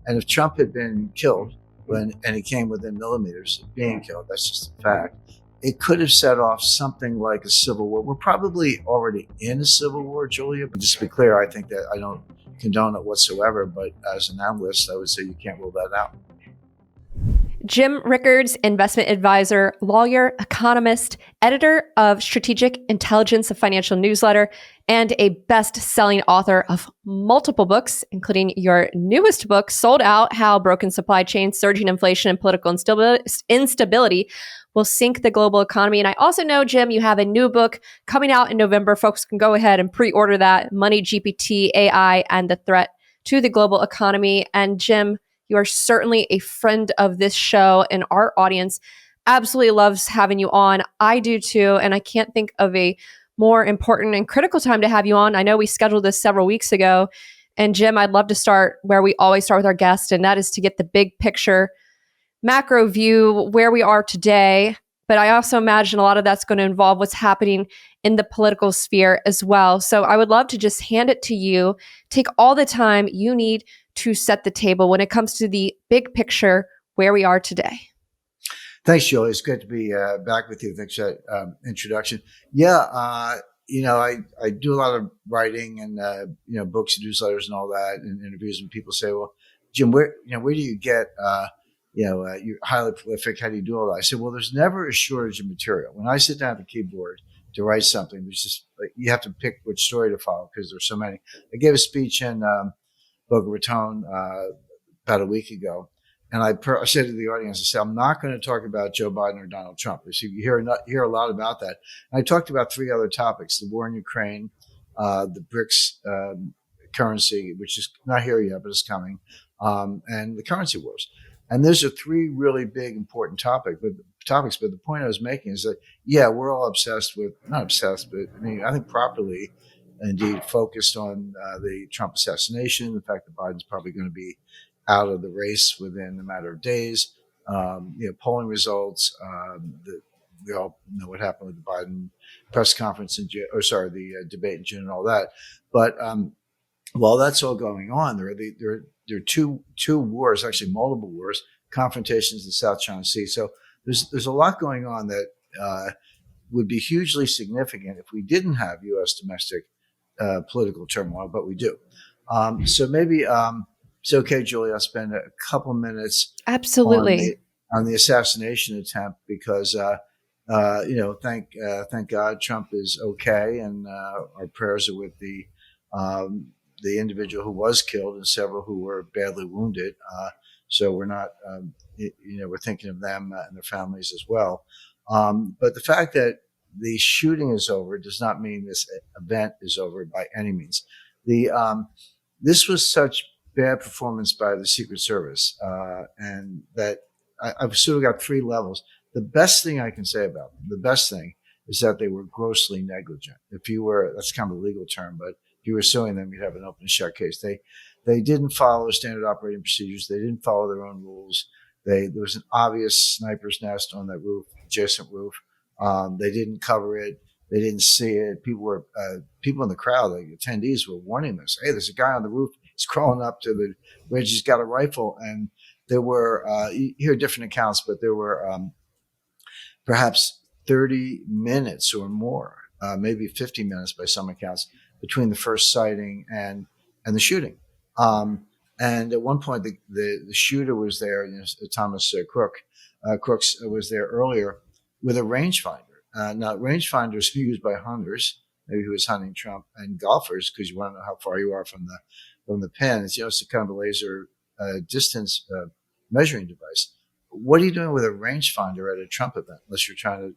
And if Trump had been killed and he came within millimeters of being killed, that's just a fact, it could have set off something like a civil war. We're probably already in a civil war, Julia. But just to be clear, I think that I don't condone it whatsoever. But as an analyst, I would say you can't rule that out. Jim Rickards, investment advisor, lawyer, economist, editor of Strategic Intelligence, a financial newsletter, and a best-selling author of multiple books, including your newest book, Sold Out: How Broken Supply Chains, Surging Inflation, and Political Instability Will Sink the Global Economy. And I also know, Jim, you have a new book coming out in November. Folks can go ahead and pre-order that, Money, GPT, AI, and the Threat to the Global Economy. And Jim, you are certainly a friend of this show, and our audience absolutely loves having you on. I do too, and I can't think of a more important and critical time to have you on. I know we scheduled this several weeks ago, and Jim, I'd love to start where we always start with our guests, and that is to get the big picture, macro view, where we are today. But I also imagine a lot of that's going to involve what's happening in the political sphere as well. So I would love to just hand it to you. Take all the time you need to set the table when it comes to the big picture, where we are today. Thanks, Julie. It's good to be back with you. Thanks for that introduction. Yeah, I do a lot of writing and books and newsletters and all that, and interviews. And people say, "Well, Jim, where do you get you're highly prolific? How do you do all that?" I said, "Well, there's never a shortage of material. When I sit down at the keyboard to write something, there's just you have to pick which story to follow because there's so many." I gave a speech in Boca Raton about a week ago. And I said to the audience, I said, I'm not going to talk about Joe Biden or Donald Trump. So you hear a lot about that. And I talked about three other topics: the war in Ukraine, the BRICS currency, which is not here yet, but it's coming, and the currency wars. And those are three really big, important topics. But the point I was making is that, yeah, we're all not obsessed, but I think properly, indeed, focused on the Trump assassination, the fact that Biden's probably going to be out of the race within a matter of days. Polling results. We all know what happened with the Biden press conference the debate in June and all that. But while that's all going on, there are two wars, actually multiple wars, confrontations in the South China Sea. So there's a lot going on that would be hugely significant if we didn't have U.S. domestic political turmoil, but we do. So maybe. It's okay, Julie. I'll spend a couple minutes absolutely on the assassination attempt because thank God Trump is okay, and our prayers are with the individual who was killed and several who were badly wounded. So we're not we're thinking of them and their families as well. But the fact that the shooting is over does not mean this event is over by any means. This was such bad performance by the Secret Service, and that I've sort of got three levels. The best thing I can say about them, is that they were grossly negligent. That's kind of a legal term, but if you were suing them, you'd have an open and shut case. They didn't follow standard operating procedures. They didn't follow their own rules. There was an obvious sniper's nest on that roof, adjacent roof. They didn't cover it. They didn't see it. People in the crowd, the attendees, were warning us. Hey, there's a guy on the roof. He's crawling up to the ridge. He's got a rifle. And there were, you hear different accounts, but there were perhaps 30 minutes or more, maybe 50 minutes by some accounts, between the first sighting and the shooting. And at one point, the shooter was there, Thomas Crooks was there earlier with a rangefinder. Now, rangefinders are used by hunters, maybe who was hunting Trump, and golfers, because you want to know how far you are from the pin. It's it's a kind of a laser distance measuring device. What are you doing with a rangefinder at a Trump event unless you're trying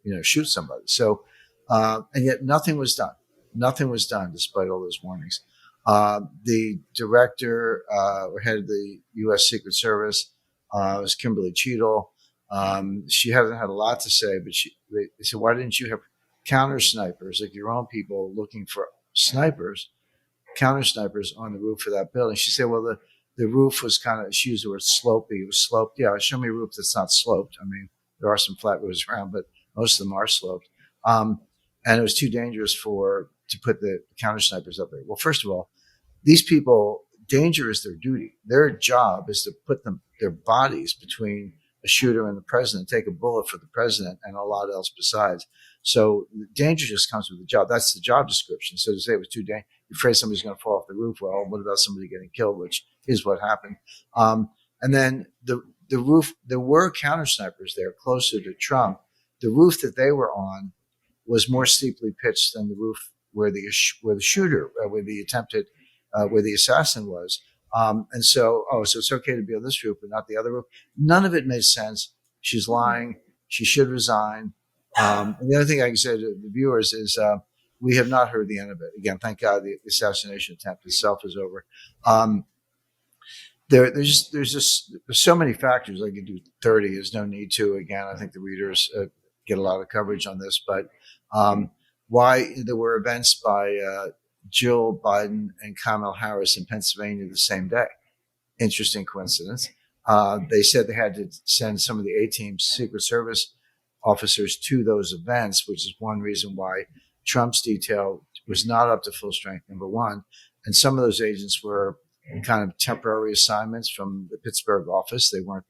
to shoot somebody? So and yet nothing was done. Nothing was done despite all those warnings. The director or head of the U.S. Secret Service was Kimberly Cheadle. She hasn't had a lot to say, but they said, why didn't you have counter snipers, like your own people looking for counter snipers on the roof of that building? She said, well, the roof was she used the word slopey. It was sloped. Yeah, show me a roof that's not sloped. I mean, there are some flat roofs around, but most of them are sloped. And it was too dangerous to put the counter snipers up there. Well, first of all, these people danger is their duty. Their job is to put their bodies between a shooter and the president, take a bullet for the president and a lot else besides. So the danger just comes with the job. That's the job description. So to say it was too dangerous, you're afraid somebody's going to fall off the roof. Well, what about somebody getting killed, which is what happened. And then the roof, there were counter snipers there closer to Trump. The roof that they were on was more steeply pitched than the roof where the shooter, where the attempted, where the assassin was. And so it's okay to be on this roof, but not the other roof. None of it made sense. She's lying. She should resign. And the other thing I can say to the viewers is we have not heard the end of it. Again, thank God the assassination attempt itself is over. There's so many factors. I could do 30. There's no need to. Again, I think the readers get a lot of coverage on this. But why there were events by Jill Biden and Kamala Harris in Pennsylvania the same day. Interesting coincidence. They said they had to send some of the A-team's Secret Service officers to those events, which is one reason why Trump's detail was not up to full strength, number one. And some of those agents were kind of temporary assignments from the Pittsburgh office. They weren't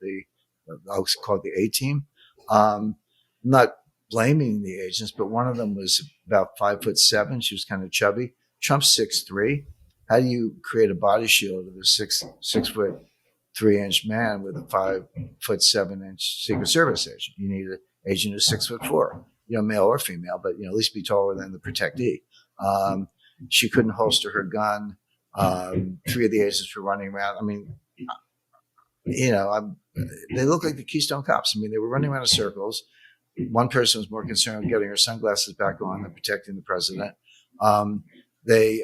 I'll call it the A-team. I'm not blaming the agents, but one of them was about 5'7". She was kind of chubby. Trump's 6'3". How do you create a body shield of a 6'3" man with a 5'7" Secret Service agent? You need an agent who's 6'4", male or female, but at least be taller than the protectee. She couldn't holster her gun. 3 of the agents were running around. I mean, they look like the Keystone Cops. I mean, they were running around in circles. One person was more concerned with getting her sunglasses back on than protecting the president. They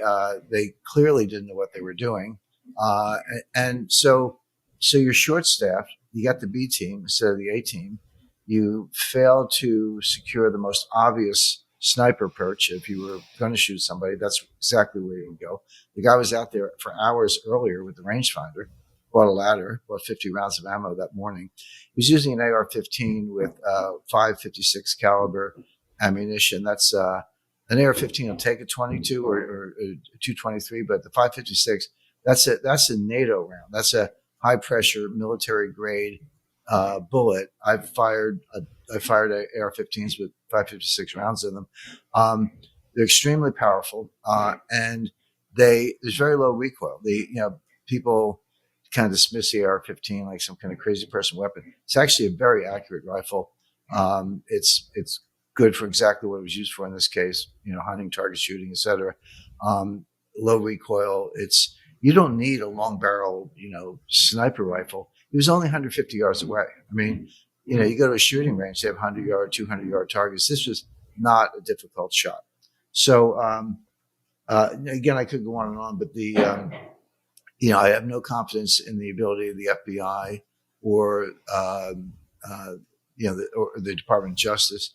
clearly didn't know what they were doing. And so you're short-staffed. You got the B team instead of the A team. You failed to secure the most obvious sniper perch. If you were going to shoot somebody, that's exactly where you would go. The guy was out there for hours earlier with the rangefinder, bought a ladder, bought 50 rounds of ammo that morning. He was using an AR-15 with 5.56 caliber ammunition. That's an AR-15 will take a 22 or a 223, but the 5.56, that's a NATO round. That's a high pressure military grade bullet. I fired AR-15s with 5.56 rounds in them. They're extremely powerful, and there's very low recoil. People kind of dismiss the AR-15 like some kind of crazy person weapon. It's actually a very accurate rifle. It's good for exactly what it was used for in this case, hunting, target shooting, etc. Low recoil. You don't need a long barrel, sniper rifle. He was only 150 yards away. I mean, you go to a shooting range, they have 100-yard, 200-yard targets. This was not a difficult shot. So, again, I could go on and on, but I have no confidence in the ability of the FBI or the Department of Justice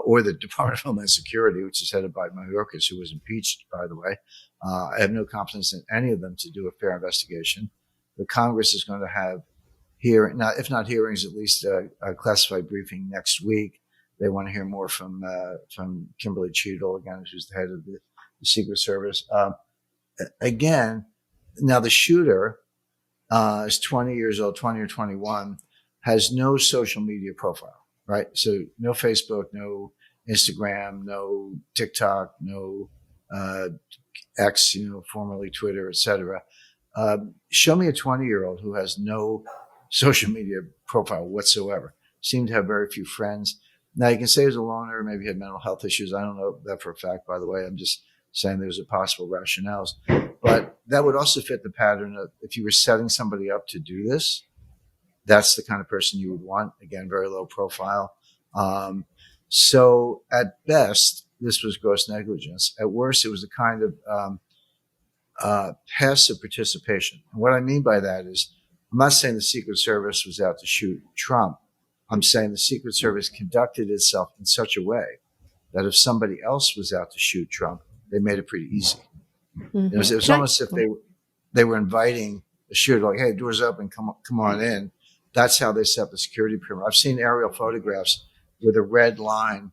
or the Department of Homeland Security, which is headed by Mayorkas, who was impeached, by the way. I have no confidence in any of them to do a fair investigation. The Congress is going to have now, if not hearings, at least a classified briefing next week. They want to hear more from Kimberly Cheadle, again, who's the head of the Secret Service. Again, now the shooter is 20 years old, 20 or 21, has no social media profile, right? So no Facebook, no Instagram, no TikTok, no X, formerly Twitter, etc. Show me a 20-year-old who has no social media profile whatsoever. Seemed to have very few friends. Now, you can say he was a loner, maybe he had mental health issues. I don't know that for a fact, by the way. I'm just saying there's a possible rationales. But that would also fit the pattern of if you were setting somebody up to do this, that's the kind of person you would want. Again, very low profile. So at best, this was gross negligence. At worst, it was a kind of passive participation. And what I mean by that is, I'm not saying the Secret Service was out to shoot Trump. I'm saying the Secret Service conducted itself in such a way that if somebody else was out to shoot Trump, they made it pretty easy. Mm-hmm. It was almost as if they were inviting the shooter, like, hey, doors open, come on in. That's how they set up the security perimeter. I've seen aerial photographs with a red line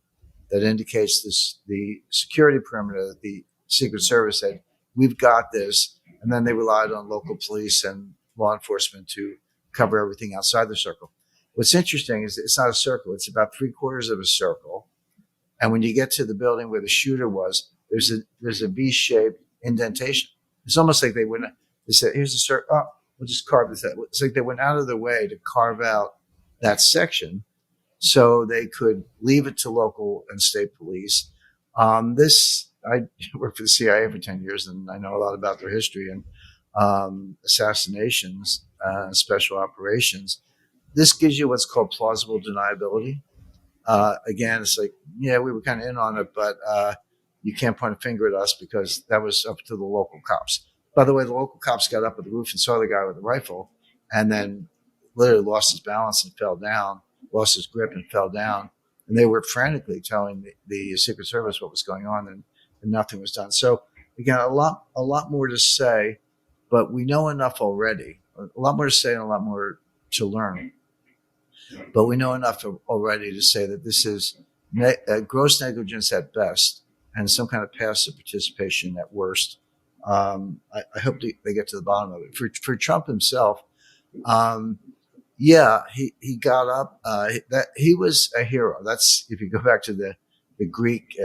that indicates the security perimeter that the Secret Service said, we've got this. and then they relied on local police and law enforcement to cover everything outside the circle. What's interesting is it's not a circle; it's about 3/4 of a circle. And when you get to the building where the shooter was, there's a V-shaped indentation. It's almost like they said, "Here's the circle. Oh, we'll just carve this out." It's like they went out of their way to carve out that section so they could leave it to local and state police. I worked for the CIA for 10 years, and I know a lot about their history and assassinations, special operations. This gives you what's called plausible deniability. Again, it's like, yeah, we were kind of in on it, but you can't point a finger at us because that was up to the local cops. By the way, the local cops got up at the roof and saw the guy with the rifle and then literally lost his balance and fell down, lost his grip and fell down. And they were frantically telling the Secret Service what was going on, and nothing was done. So again, a lot more to say, but we know enough already. A lot more to say and a lot more to learn. But we know enough already to say that this is gross negligence at best and some kind of passive participation at worst. I hope they get to the bottom of it. For Trump himself, yeah, he got up. That he was a hero. That's, if you go back to the Greek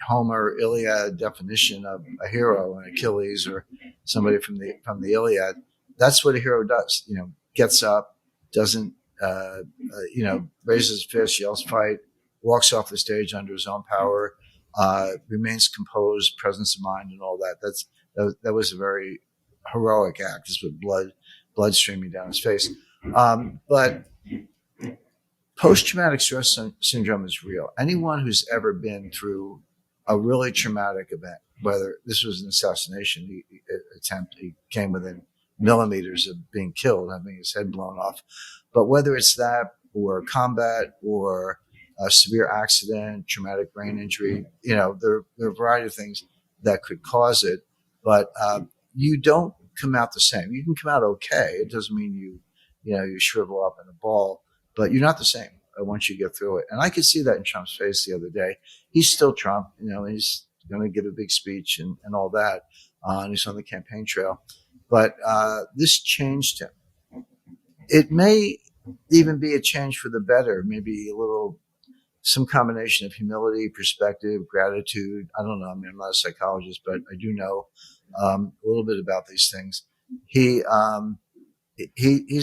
Homer Iliad definition of a hero, and Achilles or somebody from the Iliad. That's what a hero does. Gets up, doesn't raises his fist, yells fight, walks off the stage under his own power, remains composed, presence of mind, and all that. That was a very heroic act, just with blood streaming down his face. But post-traumatic stress syndrome is real. Anyone who's ever been through a really traumatic event, whether this was an assassination attempt, he came within millimeters of being killed, having his head blown off. But whether it's that or combat or a severe accident, traumatic brain injury, there are a variety of things that could cause it. But you don't come out the same. You can come out okay. It doesn't mean you shrivel up in a ball, but you're not the same once you get through it. And I could see that in Trump's face the other day. He's still Trump. He's going to give a big speech and all that. And he's on the campaign trail. But this changed him. It may even be a change for the better, maybe some combination of humility, perspective, gratitude. I don't know. I mean, I'm not a psychologist, but I do know a little bit about these things. He's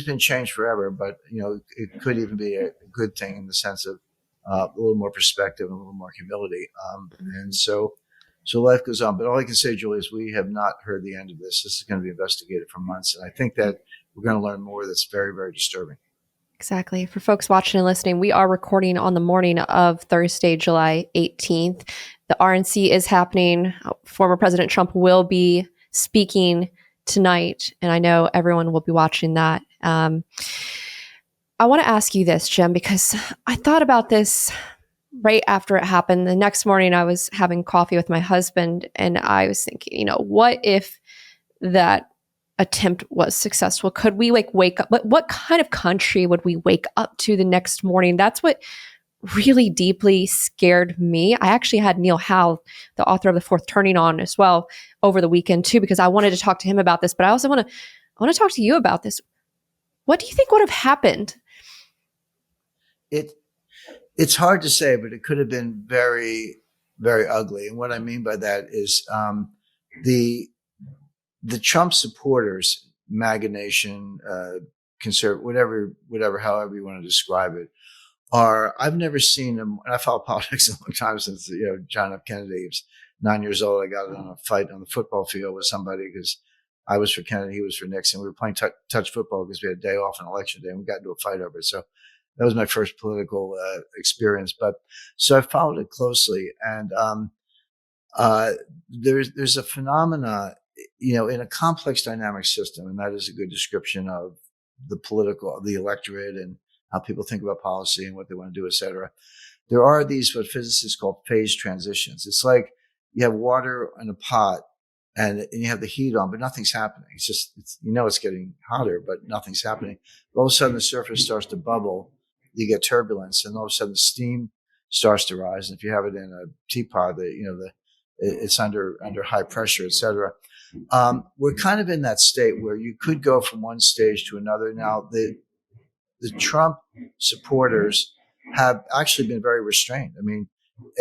been changed forever, but it could even be a good thing in the sense of a little more perspective and a little more humility. And so life goes on. But all I can say, Julie, is we have not heard the end of this. This is going to be investigated for months, and I think that we're going to learn more that's very, very disturbing. Exactly. For folks watching and listening, we are recording on the morning of Thursday, July 18th. The RNC is happening. Former President Trump will be speaking tonight, and I know everyone will be watching that. I want to ask you this, Jim, because I thought about this right after it happened. The next morning, I was having coffee with my husband, and I was thinking, what if that attempt was successful? Could we wake up? What kind of country would we wake up to the next morning? That's what really deeply scared me. I actually had Neil Howe, the author of The Fourth Turning, on as well over the weekend too, because I wanted to talk to him about this, but I also want to talk to you about this. What do you think would have happened? It's hard to say, but it could have been very, very ugly. And what I mean by that is the Trump supporters, MAGA Nation, conservative, whatever, however you want to describe it, I've never seen them. And I followed politics a long time, since John F. Kennedy. He was 9 years old. I got in a fight on the football field with somebody because I was for Kennedy, he was for Nixon. We were playing touch football because we had a day off on election day, and we got into a fight over it. So that was my first political experience. But so I followed it closely, and there's a phenomena, in a complex dynamic system, and that is a good description of the electorate and how people think about policy and what they want to do, et cetera. There are these, what physicists call phase transitions. It's like you have water in a pot and you have the heat on, but nothing's happening. It's getting hotter, but nothing's happening. All of a sudden the surface starts to bubble. You get turbulence, and all of a sudden the steam starts to rise. And if you have it in a teapot, it's under high pressure, et cetera. We're kind of in that state where you could go from one stage to another. Now, the Trump supporters have actually been very restrained. I mean,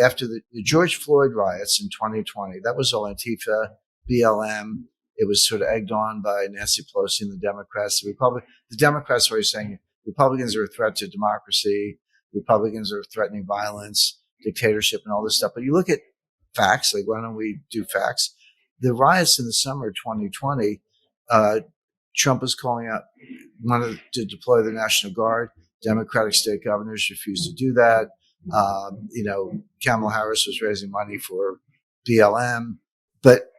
after the George Floyd riots in 2020, that was all Antifa, BLM. It was sort of egged on by Nancy Pelosi and the Democrats. The Democrats were saying Republicans are a threat to democracy. Republicans are threatening violence, dictatorship, and all this stuff. But you look at facts, like why don't we do facts? The riots in the summer of 2020, Trump was calling out, wanted to deploy the National Guard. Democratic state governors refused to do that. Kamala Harris was raising money for BLM, but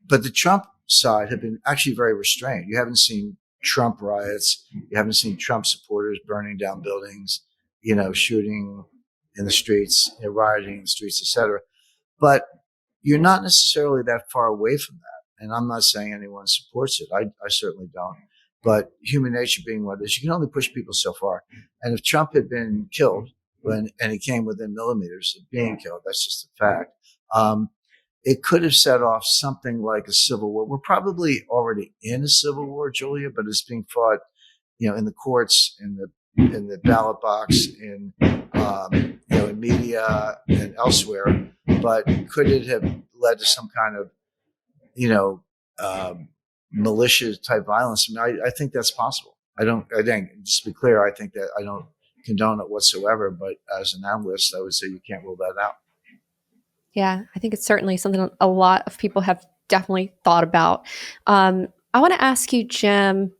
the Trump side have been actually very restrained. You haven't seen Trump riots. You haven't seen Trump supporters burning down buildings, shooting in the streets, rioting in the streets, etc. But you're not necessarily that far away from that. And I'm not saying anyone supports it. I certainly don't. But human nature being what it is, you can only push people so far. And if Trump had been killed, and he came within millimeters of being killed, that's just a fact, it could have set off something like a civil war. We're probably already in a civil war, Julia, but it's being fought, in the courts, in the ballot box, in media and elsewhere. But could it have led to some kind of, malicious type violence? I mean, I think that's possible. I think, just to be clear, I think that I don't condone it whatsoever. But as an analyst, I would say you can't rule that out. Yeah, I think it's certainly something a lot of people have definitely thought about. I want to ask you, Jim,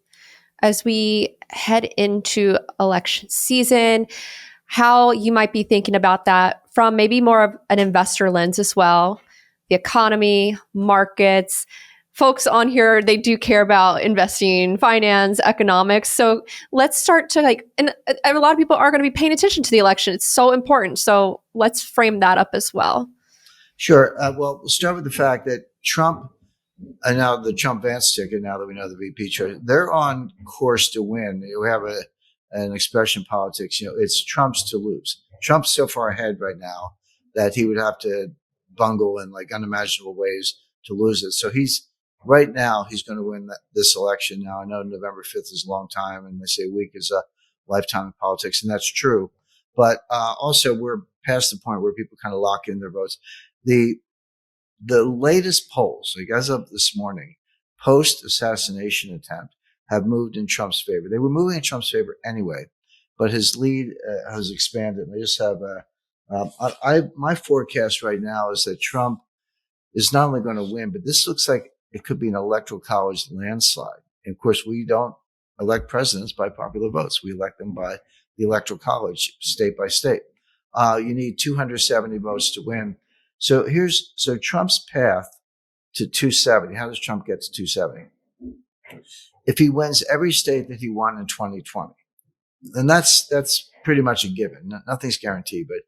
as we head into election season, how you might be thinking about that from maybe more of an investor lens as well. The economy, markets, folks on here, they do care about investing, finance, economics. So let's start to and a lot of people are going to be paying attention to the election. It's so important. So let's frame that up as well. Sure. Well, we'll start with the fact that Trump, and now the Trump-Vance ticket, now that we know the VP choice, they're on course to win. We have an expression in politics, it's Trump's to lose. Trump's so far ahead right now that he would have to bungle in unimaginable ways to lose it. So right now he's going to win this election. Now, I know November 5th is a long time, and they say a week is a lifetime in politics, and that's true. But also, we're past the point where people kind of lock in their votes. The latest polls, as of this morning, post-assassination attempt, have moved in Trump's favor. They were moving in Trump's favor anyway, but his lead has expanded. And I just have my forecast right now is that Trump is not only going to win, but this looks like it could be an electoral college landslide. And of course, we don't elect presidents by popular votes. We elect them by the electoral college, state by state. You need 270 votes to win. So Trump's path to 270. How does Trump get to 270? If he wins every state that he won in 2020, then that's pretty much a given. Nothing's guaranteed, but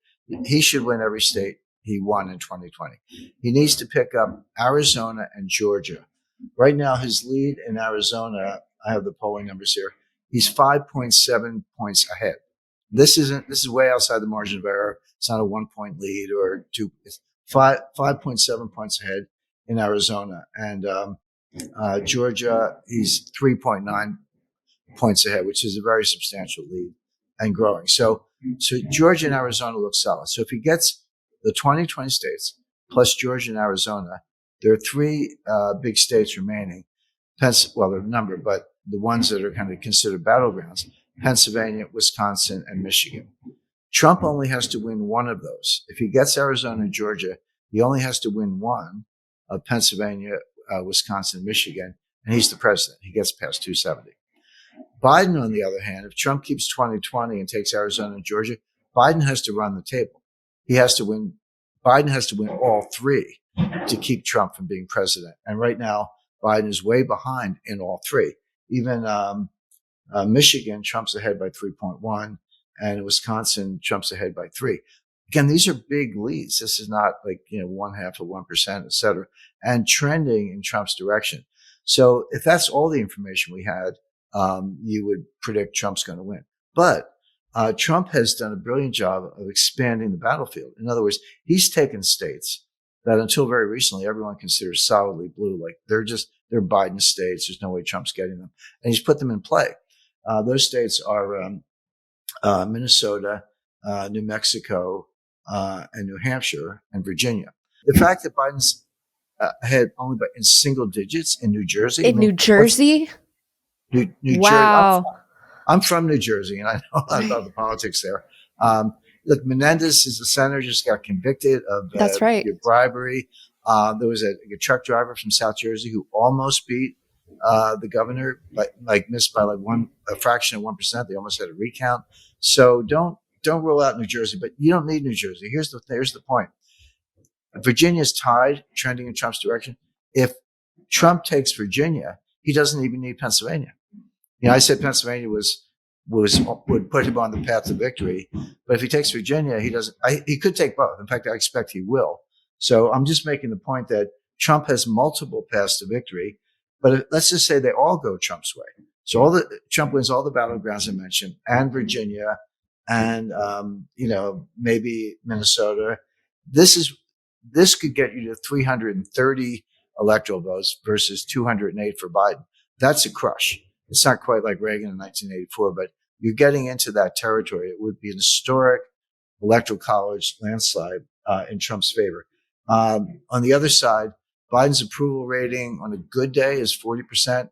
he should win every state he won in 2020. He needs to pick up Arizona and Georgia. Right now, his lead in Arizona, I have the polling numbers here, he's 5.7 points ahead. This is way outside the margin of error. It's not a 1 point lead or two. It's 5.7 points ahead in Arizona, and Georgia, he's 3.9 points ahead, which is a very substantial lead and growing. So Georgia and Arizona look solid. So if he gets the 2020 states plus Georgia and Arizona, there are three big states remaining. Well, they're numbered, but the ones that are kind of considered battlegrounds: Pennsylvania, Wisconsin, and Michigan. Trump only has to win one of those. If he gets Arizona and Georgia, he only has to win one of Pennsylvania, Wisconsin, Michigan, and he's the president. He gets past 270. Biden, on the other hand, if Trump keeps 2020 and takes Arizona and Georgia, Biden has to run the table. Biden has to win all three to keep Trump from being president. And right now, Biden is way behind in all three. Even Michigan, Trump's ahead by 3.1, and Wisconsin, Trump's ahead by 3. Again, these are big leads. This is not 0.5 of 1%, et cetera, and trending in Trump's direction. So if that's all the information we had, you would predict Trump's going to win. But Trump has done a brilliant job of expanding the battlefield. In other words, he's taken states that until very recently everyone considers solidly blue, like they're Biden states. There's no way Trump's getting them. And he's put them in play. Those states are Minnesota, New Mexico, and New Hampshire and Virginia. The fact that Biden's ahead only by in single digits in New Jersey. New Jersey? New wow. Jersey. I'm from New Jersey, and I know a lot about the politics there. Look, Menendez is a senator, just got convicted of That's right. bribery. There was a truck driver from South Jersey who almost beat the governor, missed by a fraction of 1%. They almost had a recount. So don't rule out New Jersey, but you don't need New Jersey. Here's the point. Virginia's tied, trending in Trump's direction. If Trump takes Virginia, he doesn't even need Pennsylvania. I said Pennsylvania would put him on the path to victory, but if he takes Virginia, he doesn't. He could take both. In fact, I expect he will. So I'm just making the point that Trump has multiple paths to victory, but let's just say they all go Trump's way. So Trump wins all the battlegrounds I mentioned, and Virginia, and maybe Minnesota. This could get you to 330 electoral votes versus 208 for Biden. That's a crush. It's not quite like Reagan in 1984, but you're getting into that territory. It would be an historic electoral college landslide in Trump's favor. On the other side, Biden's approval rating on a good day is 40%.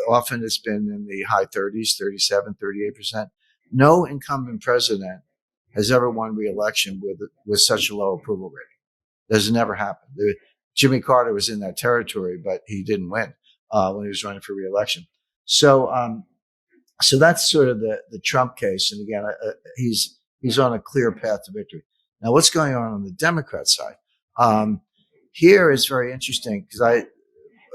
Often it's been in the high 30s, 37, 38%. No incumbent president has ever won re-election with such a low approval rating. That's never happened. Jimmy Carter was in that territory, but he didn't win when he was running for re-election. So that's sort of the Trump case. And again, he's on a clear path to victory. Now, what's going on the Democrat side? Here is very interesting because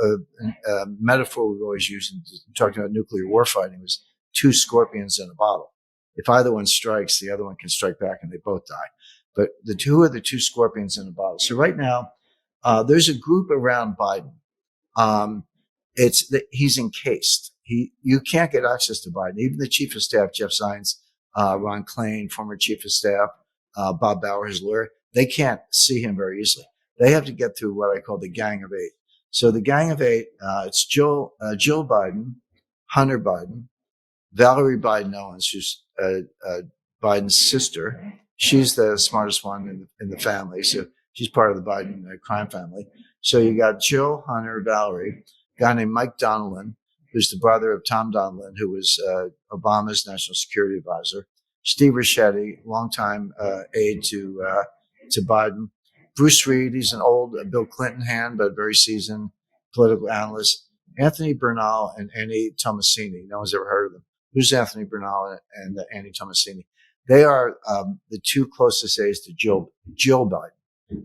a metaphor we've always used in talking about nuclear warfighting was two scorpions in a bottle. If either one strikes, the other one can strike back and they both die. But the two are the two scorpions in a bottle. So right now, there's a group around Biden. He's encased. You can't get access to Biden. Even the chief of staff, Jeff Zients, Ron Klain, former chief of staff, Bob Bauer, his lawyer, they can't see him very easily. They have to get through what I call the Gang of Eight. So the Gang of Eight, it's Jill Biden, Hunter Biden, Valerie Biden Owens, who's Biden's sister. She's the smartest one in the family. So she's part of the Biden crime family. So you got Jill, Hunter, Valerie, a guy named Mike Donilon, who's the brother of Tom Donilon, who was Obama's national security advisor. Steve Ricchetti, longtime aide to Biden. Bruce Reed, he's an old Bill Clinton hand, but very seasoned political analyst. Anthony Bernal and Annie Tomasini. No one's ever heard of them. Who's Anthony Bernal and Annie Tomasini? They are the two closest aides to Jill Biden.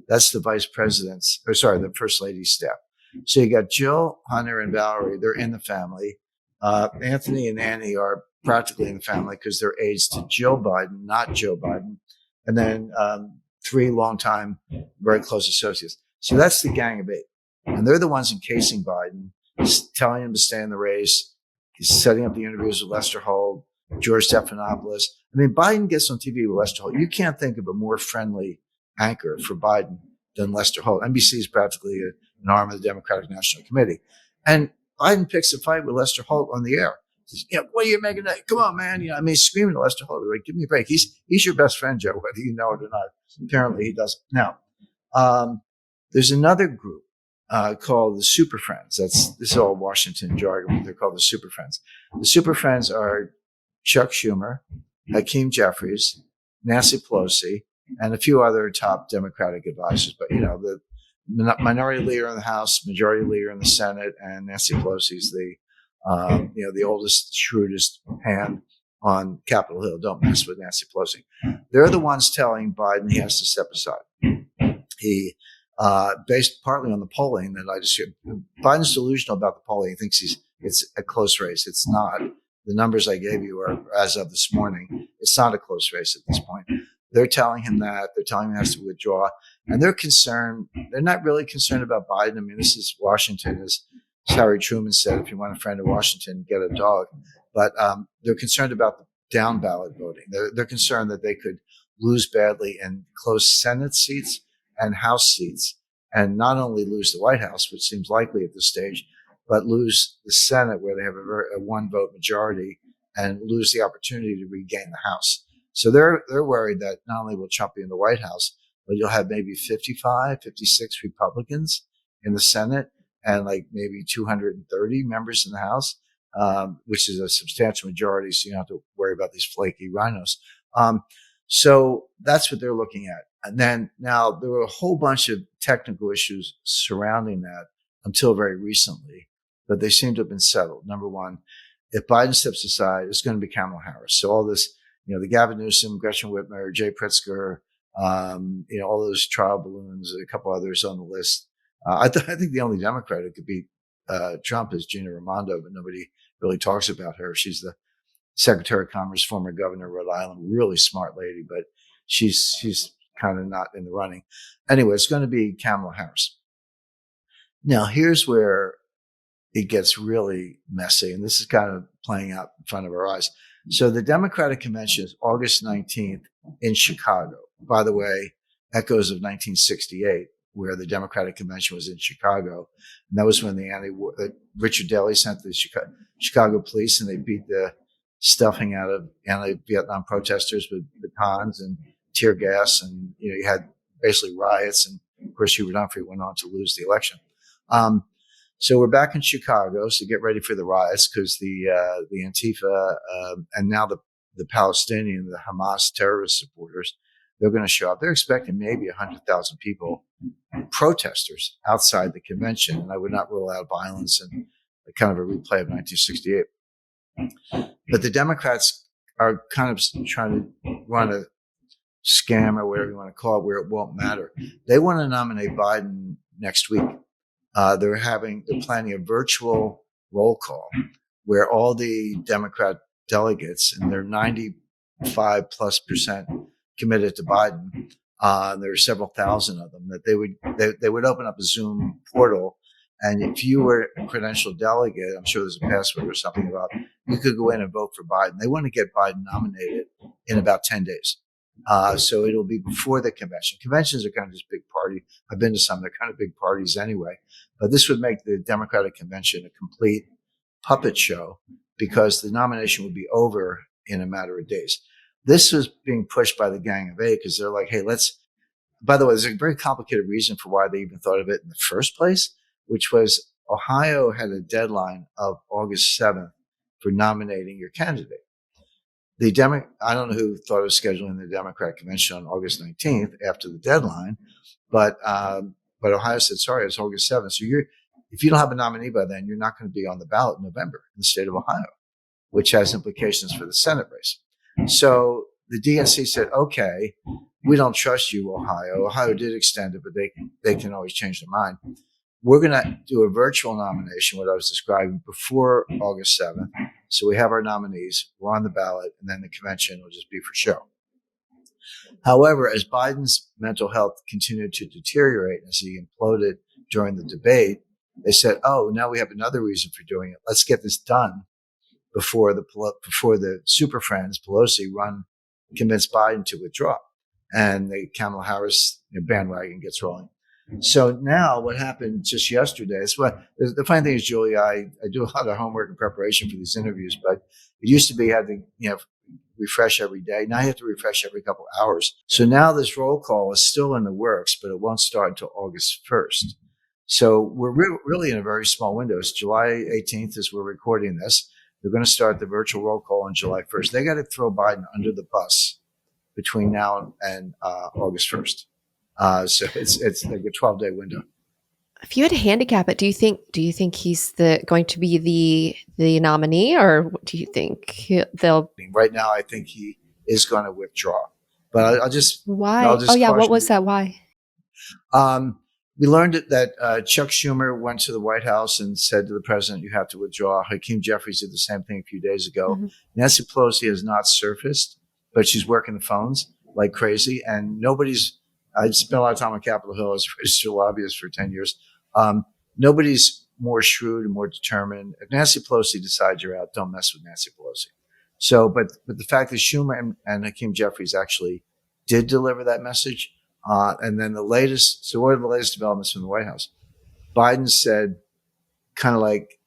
That's the the first lady's staff. So you got Jill, Hunter, and Valerie. They're in the family. Anthony and Annie are practically in the family because they're aides to Jill Biden, not Joe Biden. And then three longtime, very close associates. So that's the Gang of Eight. And they're the ones encasing Biden, telling him to stay in the race, setting up the interviews with Lester Holt, George Stephanopoulos. I mean, Biden gets on TV with Lester Holt. You can't think of a more friendly anchor for Biden than Lester Holt. NBC is practically an arm of the Democratic National Committee. And Biden picks a fight with Lester Holt on the air. Says, what are you making that? Come on, man. He's screaming at Lester Holt. Like, give me a break. He's your best friend, Joe, whether you know it or not. Apparently he doesn't. Now, there's another group called the Super Friends. This is all Washington jargon, but they're called the Super Friends. The Super Friends are Chuck Schumer, Hakeem Jeffries, Nancy Pelosi, and a few other top Democratic advisors. But, the minority leader in the House, majority leader in the Senate, and Nancy Pelosi's the oldest, shrewdest hand on Capitol Hill. Don't mess with Nancy Pelosi. They're the ones telling Biden he has to step aside. He, based partly on the polling that I just shared, Biden's delusional about the polling. He thinks it's a close race. It's not. The numbers I gave you are as of this morning. It's not a close race at this point. They're telling him that. They're telling him he has to withdraw. And they're concerned. They're not really concerned about Biden. I mean, this is Washington, as Harry Truman said, if you want a friend in Washington, get a dog. But they're concerned about the down ballot voting. They're concerned that they could lose badly in close Senate seats and House seats, and not only lose the White House, which seems likely at this stage, but lose the Senate where they have a one vote majority and lose the opportunity to regain the House. So they're worried that not only will Trump be in the White House, but you'll have maybe 55, 56 Republicans in the Senate and like maybe 230 members in the House, which is a substantial majority. So you don't have to worry about these flaky rhinos. So that's what they're looking at. And then now there were a whole bunch of technical issues surrounding that until very recently, but they seem to have been settled. Number one, if Biden steps aside, it's going to be Kamala Harris. So all this, the Gavin Newsom, Gretchen Whitmer, Jay Pritzker, all those trial balloons, a couple others on the list. I think the only Democrat who could beat Trump is Gina Raimondo, but nobody really talks about her. She's the Secretary of Commerce, former governor of Rhode Island, really smart lady, but she's kind of not in the running. Anyway, it's going to be Kamala Harris. Now, here's where it gets really messy, and this is kind of playing out in front of our eyes. So the Democratic Convention is August 19th in Chicago. By the way, echoes of 1968, where the Democratic Convention was in Chicago. And that was when Richard Daley sent the Chicago police, and they beat the stuffing out of anti-Vietnam protesters with batons and tear gas. And, you had basically riots. And of course, Hubert Humphrey went on to lose the election. So we're back in Chicago. So get ready for the riots, because the Antifa, and now the Palestinian, the Hamas terrorist supporters, they're going to show up. They're expecting maybe 100,000 people, protesters outside the convention. And I would not rule out violence and kind of a replay of 1968. But the Democrats are kind of trying to run a scam, or whatever you want to call it, where it won't matter. They want to nominate Biden next week. They're planning a virtual roll call where all the Democrat delegates, and they're 95+% committed to Biden. There are several thousand of them, that they would open up a Zoom portal. And if you were a credentialed delegate, I'm sure there's a password or something about, you could go in and vote for Biden. They want to get Biden nominated in about 10 days. So it'll be before the convention. Conventions are kind of this big party. I've been to some. They're kind of big parties anyway. But this would make the Democratic convention a complete puppet show, because the nomination would be over in a matter of days. This was being pushed by the Gang of Eight, because they're like, hey, by the way, there's a very complicated reason for why they even thought of it in the first place, which was Ohio had a deadline of August 7th for nominating your candidate. I don't know who thought of scheduling the Democrat convention on August 19th after the deadline, but Ohio said, sorry, it's August 7th. So if you don't have a nominee by then, you're not going to be on the ballot in November in the state of Ohio, which has implications for the Senate race. So the DNC said, okay, we don't trust you, Ohio. Ohio did extend it, but they can always change their mind. We're going to do a virtual nomination, what I was describing, before August 7th. So we have our nominees, we're on the ballot, and then the convention will just be for show. However, as Biden's mental health continued to deteriorate, as he imploded during the debate, they said, oh, now we have another reason for doing it. Let's get this done before the super friends, Pelosi, convince Biden to withdraw. And the Kamala Harris bandwagon gets rolling. So now what happened just yesterday is the funny thing is, Julia, I do a lot of homework and preparation for these interviews, but it used to be you had to, refresh every day. Now you have to refresh every couple of hours. So now this roll call is still in the works, but it won't start until August 1st. So we're really in a very small window. It's July 18th as we're recording this. They're going to start the virtual roll call on July 1st. They got to throw Biden under the bus between now and August 1st. So it's like a 12-day window. If you had to handicap it, do you think he's going to be the nominee, or do you think they'll? Right now, I think he is going to withdraw. But I'll just why? What was that? Why? We learned that Chuck Schumer went to the White House and said to the president, "You have to withdraw." Hakeem Jeffries did the same thing a few days ago. Mm-hmm. Nancy Pelosi has not surfaced, but she's working the phones like crazy, and I spent a lot of time on Capitol Hill as a registered lobbyist for 10 years. Nobody's more shrewd and more determined. If Nancy Pelosi decides you're out, don't mess with Nancy Pelosi. So, but the fact that Schumer and Hakeem Jeffries actually did deliver that message. And then what are the latest developments from the White House? Biden said kind of like,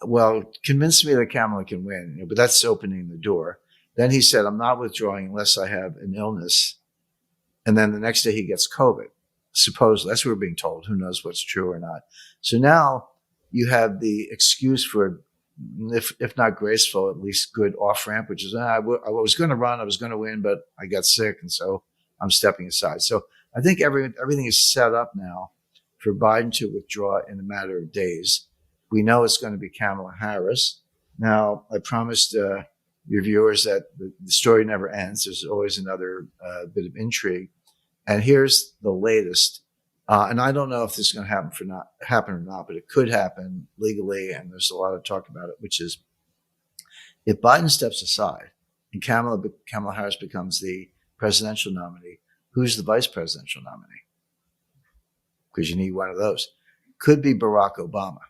well, convince me that Kamala can win, but that's opening the door. Then he said, I'm not withdrawing unless I have an illness. And then the next day he gets COVID. Supposedly, that's what we're being told. Who knows what's true or not. So now you have the excuse for, if not graceful, at least good off ramp, which is, I was going to run, I was going to win, but I got sick. And so I'm stepping aside. So I think everything is set up now for Biden to withdraw in a matter of days. We know it's going to be Kamala Harris. Now, I promised your viewers that the story never ends. There's always another bit of intrigue. And here's the latest. And I don't know if this is going to happen or not, but it could happen legally. And there's a lot of talk about it, which is if Biden steps aside and Kamala Harris becomes the presidential nominee, who's the vice presidential nominee? Because you need one of those. Could be Barack Obama.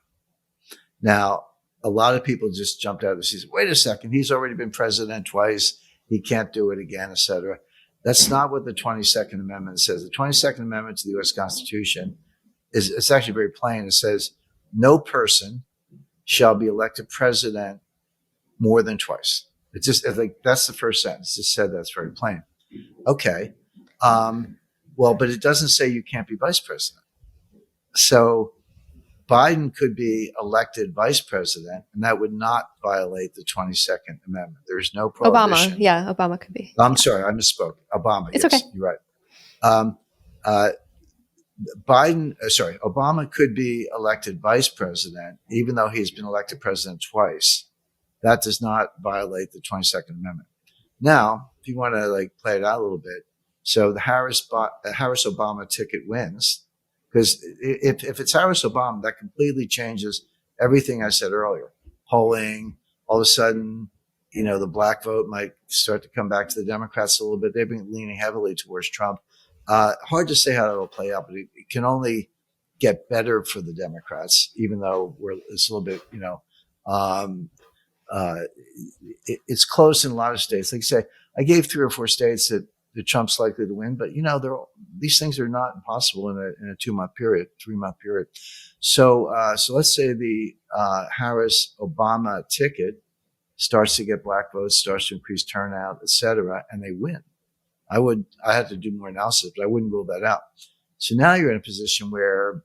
Now, a lot of people just jumped out of the seat. Wait a second, he's already been president twice. He can't do it again, et cetera. That's not what the 22nd Amendment says. The 22nd Amendment to the U.S. Constitution it's actually very plain. It says no person shall be elected president more than twice. It's just like that's the first sentence. It just said that's very plain. Okay. Well, but it doesn't say you can't be vice president. So Biden could be elected vice president, and that would not violate the 22nd Amendment. There's no prohibition. Obama, yeah, Obama could be. I'm sorry, I misspoke. Obama. It's yes, okay. You're right. Obama could be elected vice president, even though he's been elected president twice. That does not violate the 22nd Amendment. Now, if you want to play it out a little bit, so the Harris-Obama ticket wins. Because if it's Harris Obama, that completely changes everything I said earlier. Polling, all of a sudden, the black vote might start to come back to the Democrats a little bit. They've been leaning heavily towards Trump. Hard to say how that'll play out, but it can only get better for the Democrats, even though it's a little bit, it's close in a lot of states. Like I say, I gave 3 or 4 states that Trump's likely to win, but these things are not impossible in a 2-month period, 3-month period. So let's say the Harris-Obama ticket starts to get black votes, starts to increase turnout, et cetera, and they win. I had to do more analysis, but I wouldn't rule that out. So now you're in a position where,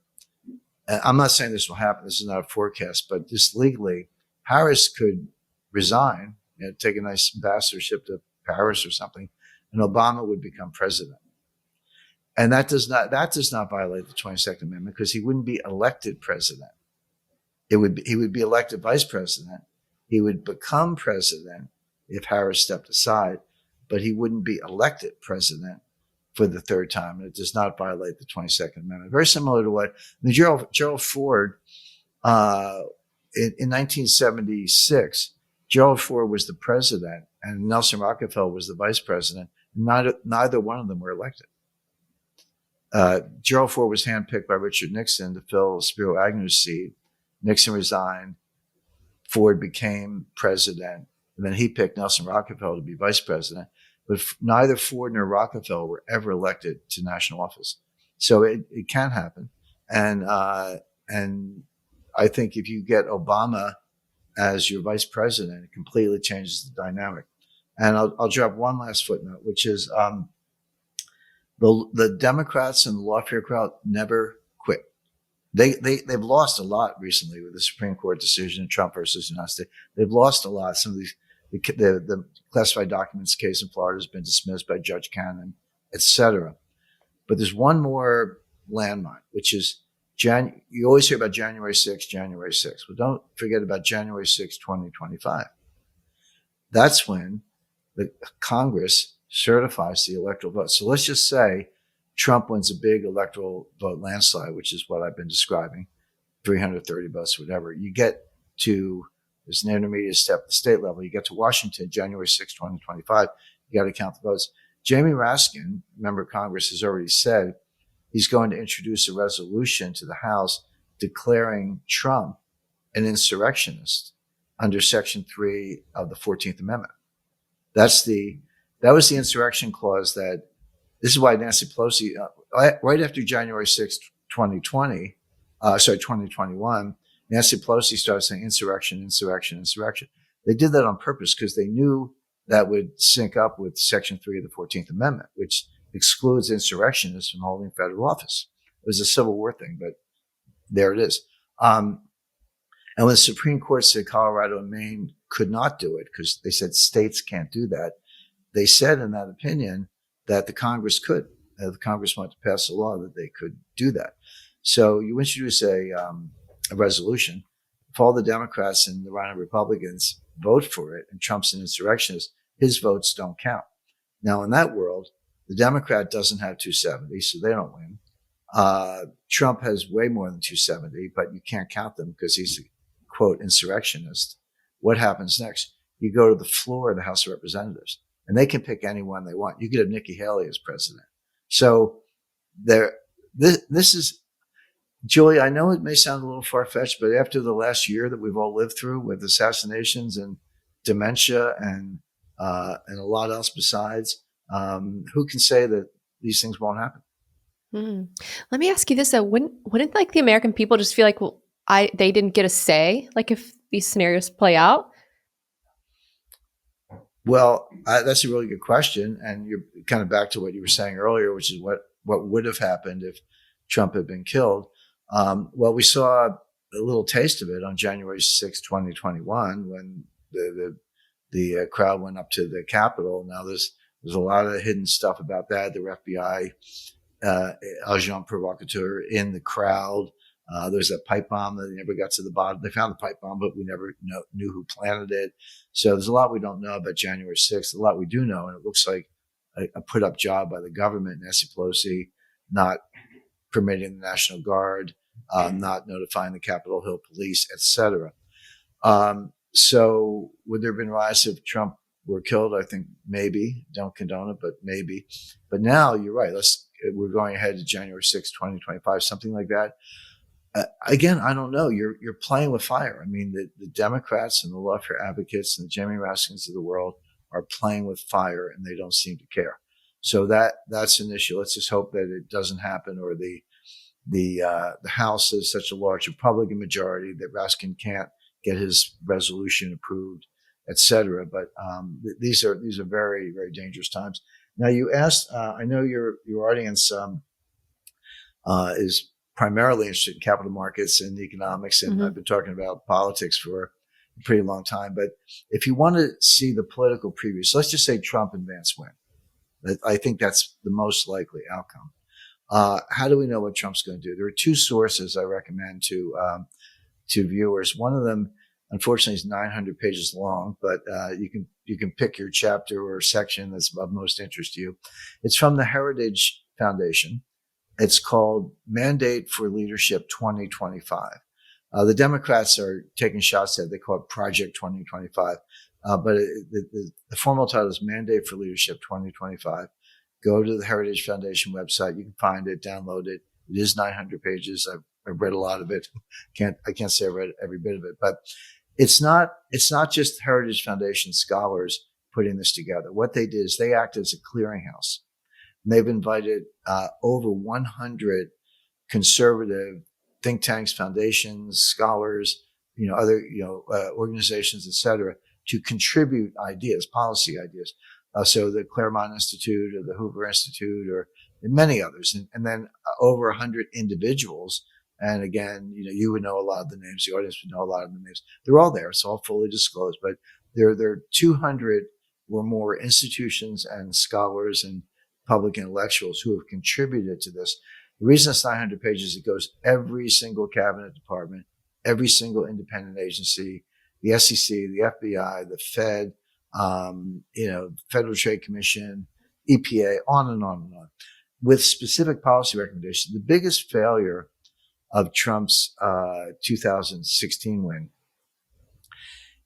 I'm not saying this will happen. This is not a forecast, but just legally, Harris could resign, take a nice ambassadorship to Paris or something, and Obama would become president. And that does not violate the 22nd Amendment because he wouldn't be elected president. He would be elected vice president. He would become president if Harris stepped aside, but he wouldn't be elected president for the third time. And it does not violate the 22nd Amendment. Very similar to what Gerald Ford, in 1976, Gerald Ford was the president and Nelson Rockefeller was the vice president. Neither one of them were elected. Gerald Ford was handpicked by Richard Nixon to fill Spiro Agnew's seat. Nixon resigned. Ford became president. And then he picked Nelson Rockefeller to be vice president. But neither Ford nor Rockefeller were ever elected to national office. So it can happen. And I think if you get Obama as your vice president, it completely changes the dynamic. And I'll drop one last footnote, which is the Democrats and the lawfare crowd never quit. They've lost a lot recently with the Supreme Court decision in Trump versus United States. They've lost a lot. Some of these the classified documents case in Florida has been dismissed by Judge Cannon, et cetera. But there's one more landmine, which is you always hear about January 6th. Well, don't forget about January 6th, 2025. That's when the Congress certifies the electoral vote. So let's just say Trump wins a big electoral vote landslide, which is what I've been describing, 330 votes, whatever. You get to, there's an intermediate step at the state level. You get to Washington, January 6, 2025. You got to count the votes. Jamie Raskin, member of Congress, has already said he's going to introduce a resolution to the House declaring Trump an insurrectionist under Section 3 of the 14th Amendment. That was the insurrection clause this is why Nancy Pelosi, right after January 6th, 2021, Nancy Pelosi started saying insurrection, insurrection, insurrection. They did that on purpose because they knew that would sync up with Section 3 of the 14th Amendment, which excludes insurrectionists from holding federal office. It was a Civil War thing, but there it is. And when the Supreme Court said Colorado and Maine could not do it because they said states can't do that, they said in that opinion that the Congress could. The Congress wanted to pass a law that they could do that. So you introduce a resolution. If all the Democrats and the Rhino Republicans vote for it and Trump's an insurrectionist, his votes don't count. Now, in that world, the Democrat doesn't have 270, so they don't win. Trump has way more than 270, but you can't count them because he's a, quote, insurrectionist. What happens next? You go to the floor of the House of Representatives, and they can pick anyone they want. You could have Nikki Haley as president. So this is, Julie, I know it may sound a little far-fetched, but after the last year that we've all lived through with assassinations and dementia and a lot else besides, who can say that these things won't happen? Let me ask you this though: wouldn't like the American people just feel like, well, they didn't get a say, like if these scenarios play out? Well, that's a really good question, and you're kind of back to what you were saying earlier, which is what would have happened if Trump had been killed. Well, we saw a little taste of it on January 6, 2021, when the crowd went up to the Capitol. Now there's a lot of hidden stuff about that. The FBI agent provocateur in the crowd. There's a pipe bomb that they never got to the bottom. They found the pipe bomb, but we never knew who planted it. So there's a lot we don't know about January 6th. A lot we do know, and it looks like a put-up job by the government, Nancy Pelosi, not permitting the National Guard, not notifying the Capitol Hill Police, etc. So would there have been riots if Trump were killed? I think maybe. Don't condone it, but maybe. But now you're right. We're going ahead to January 6th, 2025, something like that. Again, I don't know. You're playing with fire. I mean, the Democrats and the lawfare advocates and the Jamie Raskins of the world are playing with fire, and they don't seem to care. So that's an issue. Let's just hope that it doesn't happen, or the House is such a large Republican majority that Raskin can't get his resolution approved, et cetera. But these are very, very dangerous times. Now, you asked. I know your audience is primarily interested in capital markets and economics, and I've been talking about politics for a pretty long time. But if you want to see the political preview, so let's just say Trump and Vance win. I think that's the most likely outcome. How do we know what Trump's going to do? There are two sources I recommend to viewers. One of them, unfortunately, is 900 pages long, but you can pick your chapter or section that's of most interest to you. It's from the Heritage Foundation. It's called Mandate for Leadership 2025. The Democrats are taking shots at it. They call it Project 2025. But the formal title is Mandate for Leadership 2025. Go to the Heritage Foundation website. You can find it, download it. It is 900 pages. I've read a lot of it. I can't say I read every bit of it, but it's not just Heritage Foundation scholars putting this together. What they did is they acted as a clearinghouse. And they've invited over 100 conservative think tanks, foundations, scholars, other organizations, et cetera, to contribute ideas, policy ideas. So the Claremont Institute or the Hoover Institute or many others, and then over 100 individuals. And again, you would know a lot of the names. The audience would know a lot of the names. They're all there. It's all fully disclosed. But there are 200 or more institutions and scholars and public intellectuals who have contributed to this. The reason it's 900 pages, it goes every single cabinet department, every single independent agency, the SEC, the FBI, the Fed, Federal Trade Commission, EPA, on and on and on, with specific policy recommendations. The biggest failure of Trump's 2016 win,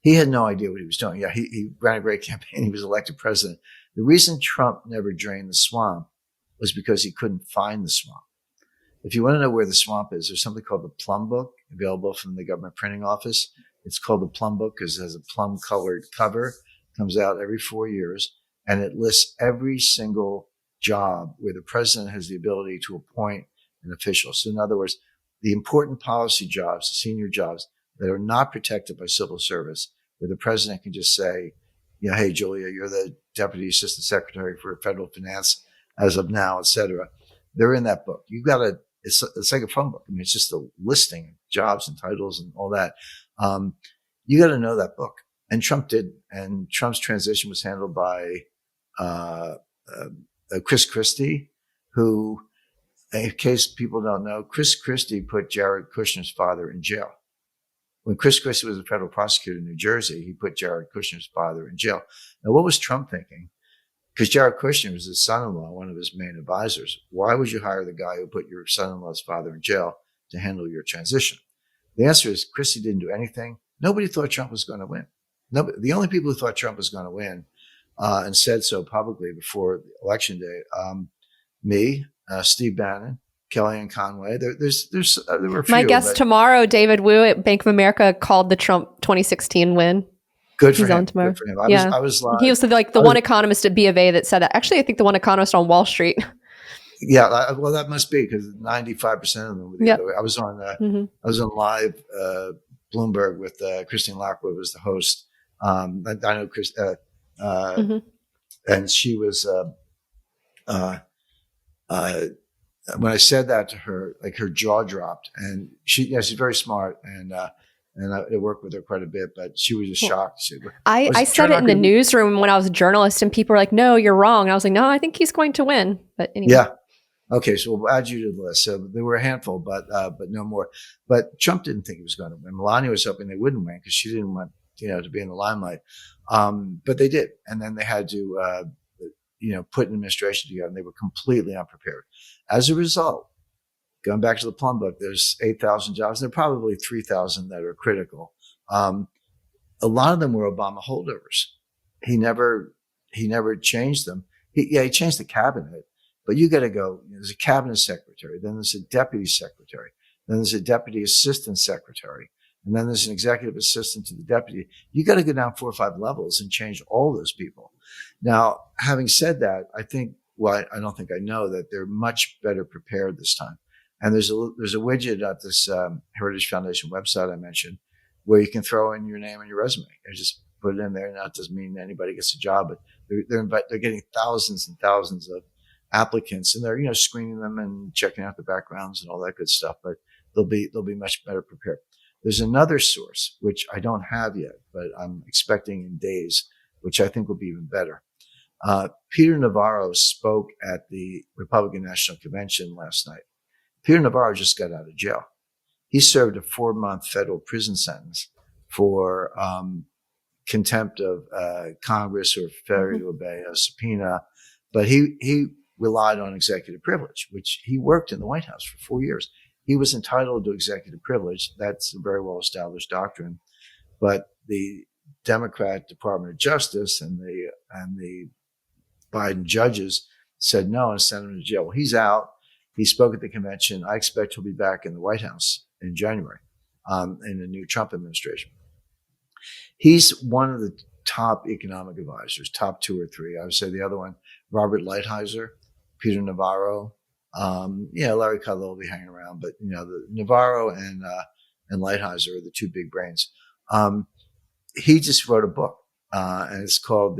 he had no idea what he was doing. Yeah, he ran a great campaign. He was elected president. The reason Trump never drained the swamp was because he couldn't find the swamp. If you want to know where the swamp is, there's something called the Plum Book available from the government printing office. It's called the Plum Book because it has a plum-colored cover. It comes out every 4 years, and it lists every single job where the president has the ability to appoint an official. So in other words, the important policy jobs, the senior jobs, that are not protected by civil service, where the president can just say, hey, Julia, you're the Deputy Assistant Secretary for Federal Finance as of now, et cetera. They're in that book. You got to, it's like a phone book. I mean, it's just a listing of jobs and titles and all that. You got to know that book. And Trump did. And Trump's transition was handled by Chris Christie, who, in case people don't know, Chris Christie put Jared Kushner's father in jail. When Chris Christie was a federal prosecutor in New Jersey, he put Jared Kushner's father in jail. Now, what was Trump thinking? Because Jared Kushner was his son-in-law, one of his main advisors. Why would you hire the guy who put your son-in-law's father in jail to handle your transition? The answer is Christie didn't do anything. Nobody thought Trump was going to win. The only people who thought Trump was going to win and said so publicly before election day, me, Steve Bannon, Kellyanne Conway. There were a few. My guest tomorrow, David Wu at Bank of America, called the Trump 2016 win. Good for He's him. on tomorrow. Good for him. I was live. He was the one economist at B of A that said that. Actually, I think the one economist on Wall Street. Yeah, well, that must be because 95% of them were the other way. I was on live Bloomberg with Christine Lockwood was the host. I know Chris, and she was. When I said that to her, like her jaw dropped, and she's very smart, and I worked with her quite a bit, but she was just shocked. I said it in the newsroom when I was a journalist, and people were like, "No, you're wrong." And I was like, "No, I think he's going to win." But anyway, yeah. Okay, so we'll add you to the list. So there were a handful, but no more. But Trump didn't think he was going to win. Melania was hoping they wouldn't win because she didn't want to be in the limelight. But they did, and then they had to put an administration together, and they were completely unprepared. As a result, going back to the plum book, there's 8,000 jobs. There are probably 3,000 that are critical. A lot of them were Obama holdovers. He never changed them. He changed the cabinet, but you got to go. There's a cabinet secretary, then there's a deputy secretary, then there's a deputy assistant secretary, and then there's an executive assistant to the deputy. You got to go down 4 or 5 levels and change all those people. Now, having said that, I don't think I know that they're much better prepared this time. And there's a widget at this Heritage Foundation website I mentioned where you can throw in your name and your resume and just put it in there. Now, it doesn't mean anybody gets a job, but they're getting thousands and thousands of applicants, and they're screening them and checking out the backgrounds and all that good stuff. But they'll be much better prepared. There's another source which I don't have yet, but I'm expecting in days, which I think will be even better. Peter Navarro spoke at the Republican National Convention last night. Peter Navarro just got out of jail. He served a 4-month federal prison sentence for contempt of Congress or failure to obey a subpoena. But he relied on executive privilege, which he worked in the White House for 4 years. He was entitled to executive privilege. That's a very well-established doctrine. But the Democrat Department of Justice and the Biden judges said no and sent him to jail. Well, he's out. He spoke at the convention. I expect he'll be back in the White House in January in the new Trump administration. He's one of the top economic advisors, top 2 or 3. I would say the other one, Robert Lighthizer, Peter Navarro. Larry Kudlow will be hanging around, but the Navarro and Lighthizer are the 2 big brains. He just wrote a book, and it's called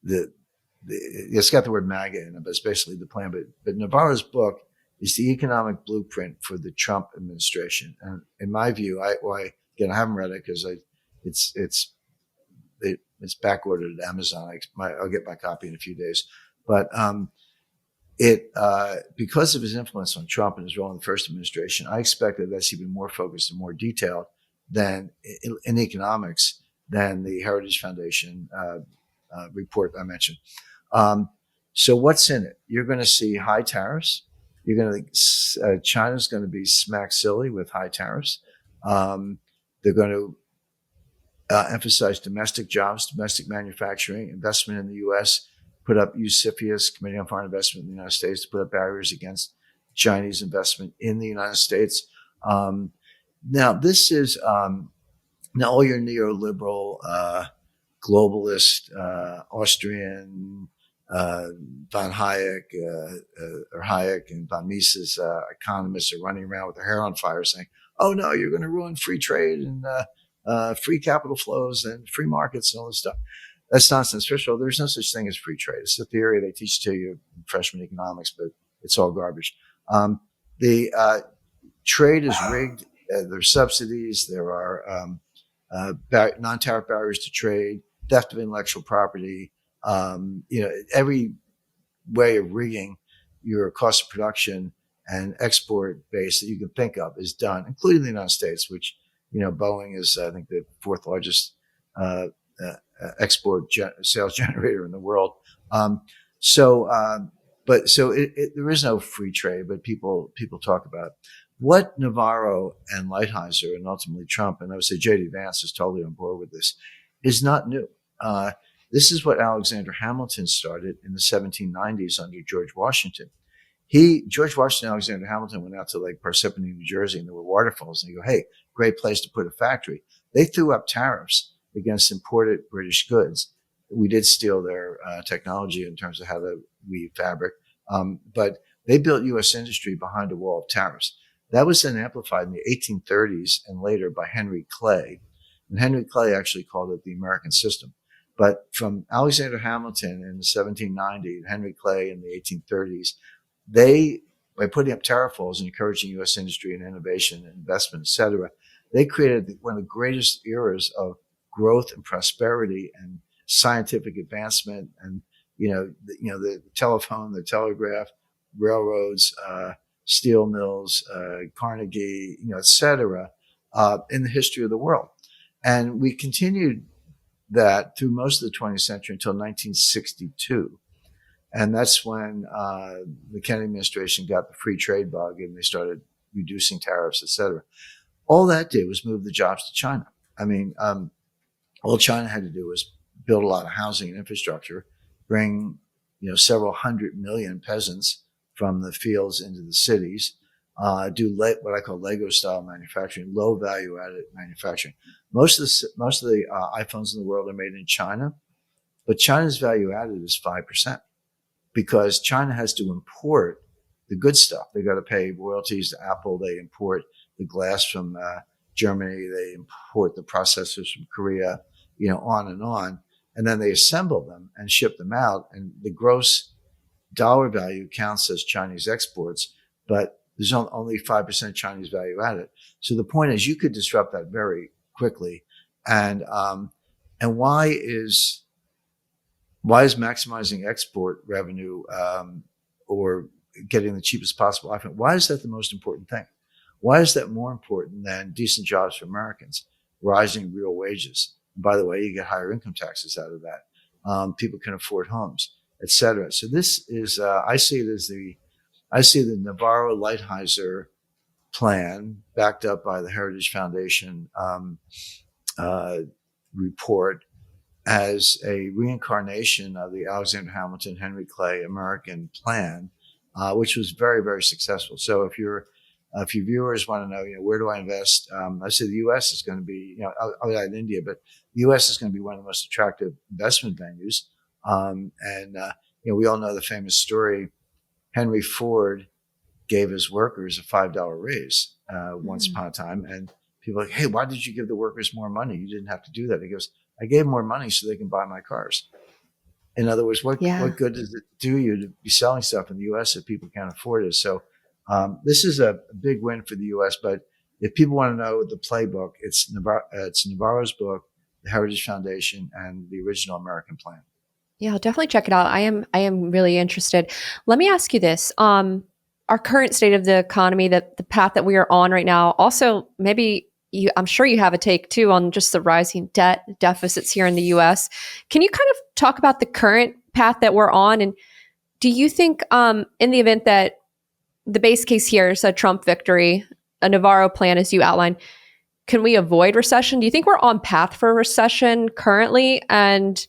it's got the word MAGA in it, but it's basically the plan. But Navarro's book is the economic blueprint for the Trump administration. And in my view, I haven't read it because it's backordered at Amazon. I'll get my copy in a few days. But because of his influence on Trump and his role in the first administration, I expect that that's even more focused and more detailed than in economics than the Heritage Foundation report I mentioned. So what's in it? You're going to see high tariffs. China's going to be smack silly with high tariffs. They're going to emphasize domestic jobs, domestic manufacturing, investment in the U.S., use CFIUS, Committee on Foreign Investment in the United States, to put up barriers against Chinese investment in the United States. Now, this is all your neoliberal, globalist, Austrian, von Hayek, or Hayek and von Mises economists are running around with their hair on fire saying, oh no, you're going to ruin free trade and free capital flows and free markets and all this stuff. That's nonsense. First of all, there's no such thing as free trade. It's a theory they teach to you in freshman economics, but it's all garbage. The trade is rigged. There's subsidies. There are non-tariff barriers to trade, theft of intellectual property. Every way of rigging your cost of production and export base that you can think of is done, including the United States, which, Boeing is, I think, the fourth largest export sales generator in the world. There is no free trade, but people talk about it. What Navarro and Lighthizer and ultimately Trump, and I would say J.D. Vance is totally on board with this, is not new. This is what Alexander Hamilton started in the 1790s under George Washington. George Washington and Alexander Hamilton went out to Lake Parsippany, New Jersey, and there were waterfalls. And they go, hey, great place to put a factory. They threw up tariffs against imported British goods. We did steal their technology in terms of how to weave fabric, but they built U.S. industry behind a wall of tariffs. That was then amplified in the 1830s and later by Henry Clay. And Henry Clay actually called it the American system. But from Alexander Hamilton in 1790, Henry Clay in the 1830s, by putting up tariff walls and encouraging U.S. industry and innovation and investment, et cetera, they created one of the greatest eras of growth and prosperity and scientific advancement and, the telephone, the telegraph, railroads, steel mills, Carnegie, et cetera, in the history of the world. And we continued that through most of the 20th century until 1962. And that's when the Kennedy administration got the free trade bug and they started reducing tariffs, et cetera. All that did was move the jobs to China. I mean, all China had to do was build a lot of housing and infrastructure, bring, several 100 million peasants from the fields into the cities, do what I call Lego style manufacturing, low value added manufacturing. Most of the iPhones in the world are made in China, but China's value added is 5% because China has to import the good stuff. They got to pay royalties to Apple. They import the glass from Germany. They import the processors from Korea, on and on. And then they assemble them and ship them out. And the gross dollar value counts as Chinese exports, but there's only 5% Chinese value added. So the point is you could disrupt that very quickly. And why is maximizing export revenue, or getting the cheapest possible iPhone, why is that the most important thing? Why is that more important than decent jobs for Americans, rising real wages? And by the way, you get higher income taxes out of that. People can afford homes, et cetera. So this is, I see the Navarro Lighthizer plan backed up by the Heritage Foundation report as a reincarnation of the Alexander Hamilton, Henry Clay American plan, which was very, very successful. So if your viewers want to know, where do I invest? I say the U.S. is going to be, I'll add India, but the U.S. is going to be one of the most attractive investment venues. We all know the famous story. Henry Ford gave his workers a $5 raise once upon a time, and people are like, hey, why did you give the workers more money? You didn't have to do that. He goes, I gave them more money so they can buy my cars. In other words, what good does it do you to be selling stuff in the U.S. if people can't afford it? So this is a big win for the U.S. But if people want to know the playbook, it's Navarro's book, the Heritage Foundation, and the original American plan. Yeah, I'll definitely check it out. I am really interested. Let me ask you this. Our current state of the economy, that the path that we are on right now, also maybe I'm sure you have a take too on just the rising debt deficits here in the US. Can you kind of talk about the current path that we're on? And do you think in the event that the base case here is a Trump victory, a Navarro plan as you outlined, can we avoid recession? Do you think we're on path for a recession currently? And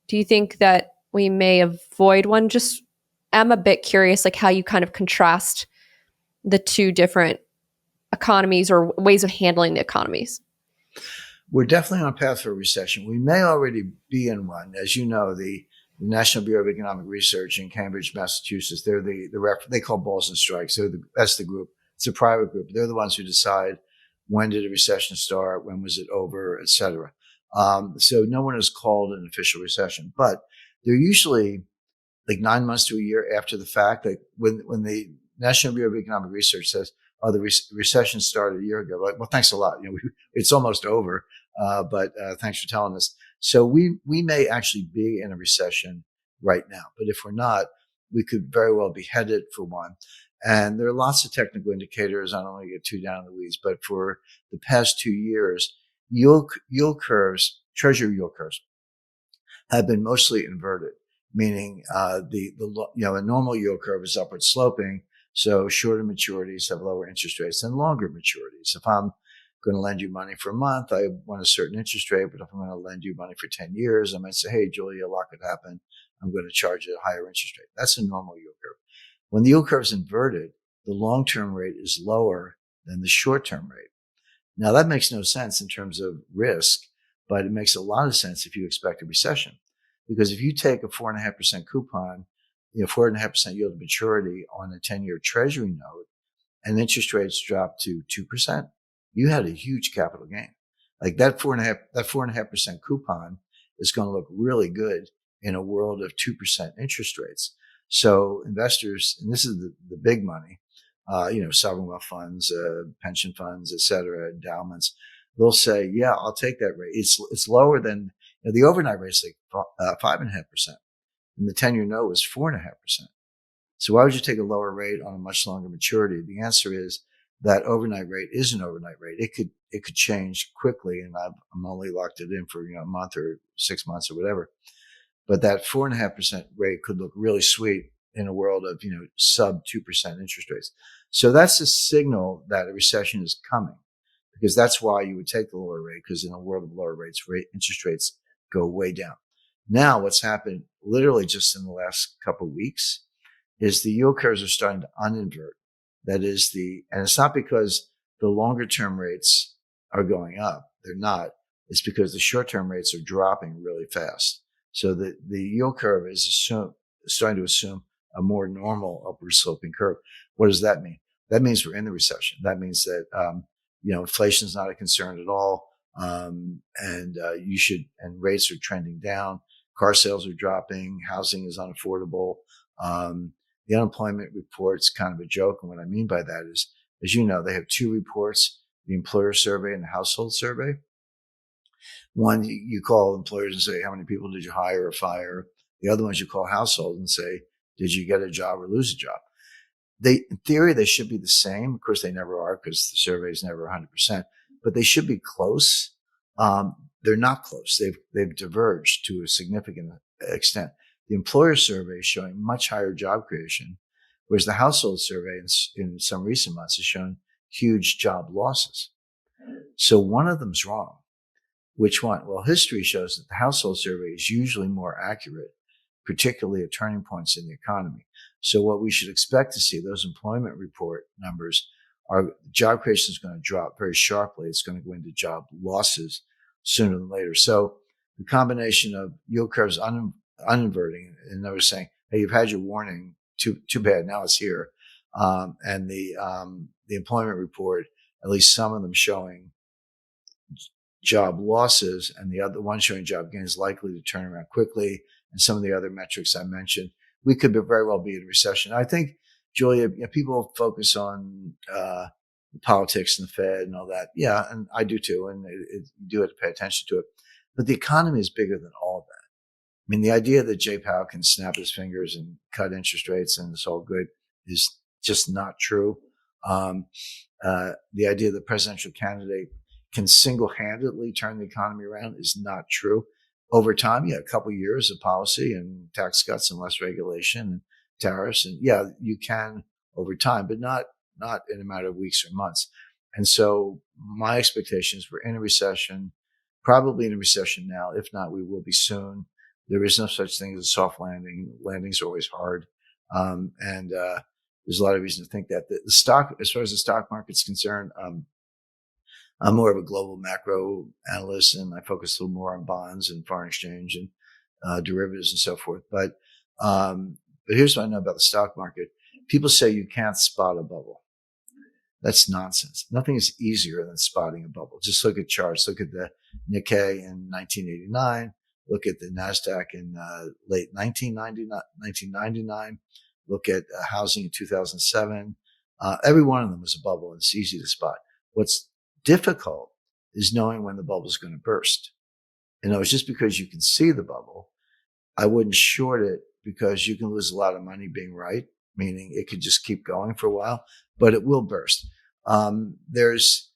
do you think that we may avoid one? Just I'm a bit curious, like how you kind of contrast the two different economies or ways of handling the economies. We're definitely on path for a recession. We may already be in one. As you know, the National Bureau of Economic Research in Cambridge, Massachusetts, they're they call balls and strikes. That's the group. It's a private group. They're the ones who decide when did a recession start, when was it over, etc. So no one has called an official recession, but they're usually like 9 months to a year after the fact. Like when the National Bureau of Economic Research says, "Oh, the recession started a year ago," like, well, thanks a lot. It's almost over, but thanks for telling us. So we may actually be in a recession right now, but if we're not, we could very well be headed for one. And there are lots of technical indicators. I don't want to get too down in the weeds, but for the past 2 years, yield curves, treasury yield curves, have been mostly inverted, meaning a normal yield curve is upward sloping, so shorter maturities have lower interest rates than longer maturities. If I'm going to lend you money for a month, I want a certain interest rate, but if I'm going to lend you money for 10 years, I might say, hey, Julia, a lot could happen. I'm going to charge you a higher interest rate. That's a normal yield curve. When the yield curve is inverted, the long-term rate is lower than the short-term rate. Now, that makes no sense in terms of risk, but it makes a lot of sense if you expect a recession. Because if you take a 4.5% coupon, 4.5% yield to maturity on a 10-year treasury note, and interest rates drop to 2%, you had a huge capital gain. Like that 4.5% coupon is going to look really good in a world of 2% interest rates. So investors, and this is the big money, sovereign wealth funds, pension funds, et cetera, endowments, they'll say, yeah, I'll take that rate. It's lower than the overnight rate is like 5.5%, and the 10-year note was 4.5%. So why would you take a lower rate on a much longer maturity? The answer is that overnight rate is an overnight rate. It could change quickly, and I'm only locked it in for a month or 6 months or whatever. But that 4.5% rate could look really sweet in a world of sub 2% interest rates. So that's a signal that a recession is coming, because that's why you would take the lower rate, because in a world of lower rates, interest rates go way down. Now, what's happened literally just in the last couple of weeks is the yield curves are starting to uninvert. That is and it's not because the longer term rates are going up. They're not. It's because the short term rates are dropping really fast. So the yield curve is starting to assume a more normal upward sloping curve. What does that mean? That means we're in the recession. That means that, inflation is not a concern at all. And rates are trending down. Car sales are dropping. Housing is unaffordable. The unemployment report's kind of a joke. And what I mean by that is, as you know, they have two reports, the employer survey and the household survey. One, you call employers and say, how many people did you hire or fire? The other ones you call household and say, did you get a job or lose a job? In theory, they should be the same. Of course, they never are, because the survey is never 100%, but they should be close. They're not close. They've diverged to a significant extent. The employer survey is showing much higher job creation, whereas the household survey in some recent months has shown huge job losses. So one of them's wrong. Which one? Well, history shows that the household survey is usually more accurate, particularly at turning points in the economy. So what we should expect to see, those employment report numbers, are job creation is going to drop very sharply. It's going to go into job losses sooner than later. So the combination of yield curves uninverting, and they were saying, hey, you've had your warning, too bad, now it's here. And the employment report, at least some of them showing job losses, and the other one showing job gains likely to turn around quickly, and some of the other metrics I mentioned, we could very well be in a recession. I think, Julia, people focus on the politics and the Fed and all that. Yeah, and I do too, and you do have to pay attention to it. But the economy is bigger than all that. I mean, the idea that Jay Powell can snap his fingers and cut interest rates and it's all good is just not true. The idea that the presidential candidate can single-handedly turn the economy around is not true. Over time, a couple of years of policy and tax cuts and less regulation and tariffs, and you can over time, but not in a matter of weeks or months. And so my expectation is we're in a recession, probably in a recession now. If not, we will be soon. There is no such thing as a soft landing. Landings are always hard. And there's a lot of reason to think that the stock, as far as the stock market's concerned, I'm more of a global macro analyst, and I focus a little more on bonds and foreign exchange and derivatives and so forth. But here's what I know about the stock market. People say you can't spot a bubble. That's nonsense. Nothing is easier than spotting a bubble. Just look at charts. Look at the Nikkei in 1989. Look at the NASDAQ in late 1999. Look at housing in 2007. Every one of them is a bubble, and it's easy to spot. What's difficult is knowing when the bubble is going to burst. It's just because you can see the bubble, I wouldn't short it, because you can lose a lot of money being right, meaning it could just keep going for a while, but it will burst. There's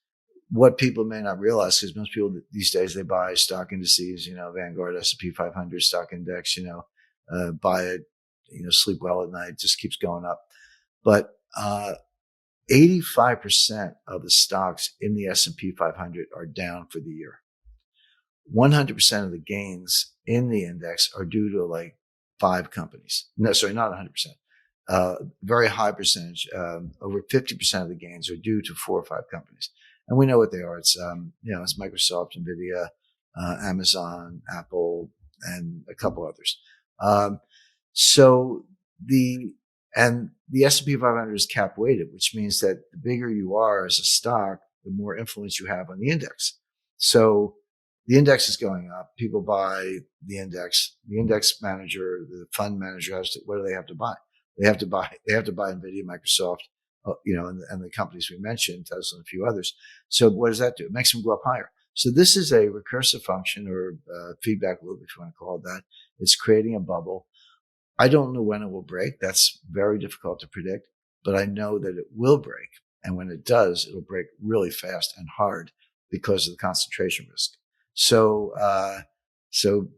what people may not realize, because most people these days, they buy stock indices, Vanguard, S&P 500 stock index, buy it, sleep well at night, just keeps going up. But 85% of the stocks in the S&P 500 are down for the year. 100% of the gains in the index are due to like 5 companies. No, sorry, not 100%. Very high percentage, over 50% of the gains are due to 4 or 5 companies. And we know what they are. It's Microsoft, Nvidia, Amazon, Apple, and a couple others. So the S&P 500 is cap weighted, which means that the bigger you are as a stock, the more influence you have on the index. So the index is going up. People buy the index. The index manager, the fund manager has to, what do they have to buy? They have to buy Nvidia, Microsoft, and the companies we mentioned, Tesla and a few others. So what does that do? It makes them go up higher. So this is a recursive function, or feedback loop, if you want to call it that. It's creating a bubble. I don't know when it will break. That's very difficult to predict, but I know that it will break. And when it does, it'll break really fast and hard because of the concentration risk. So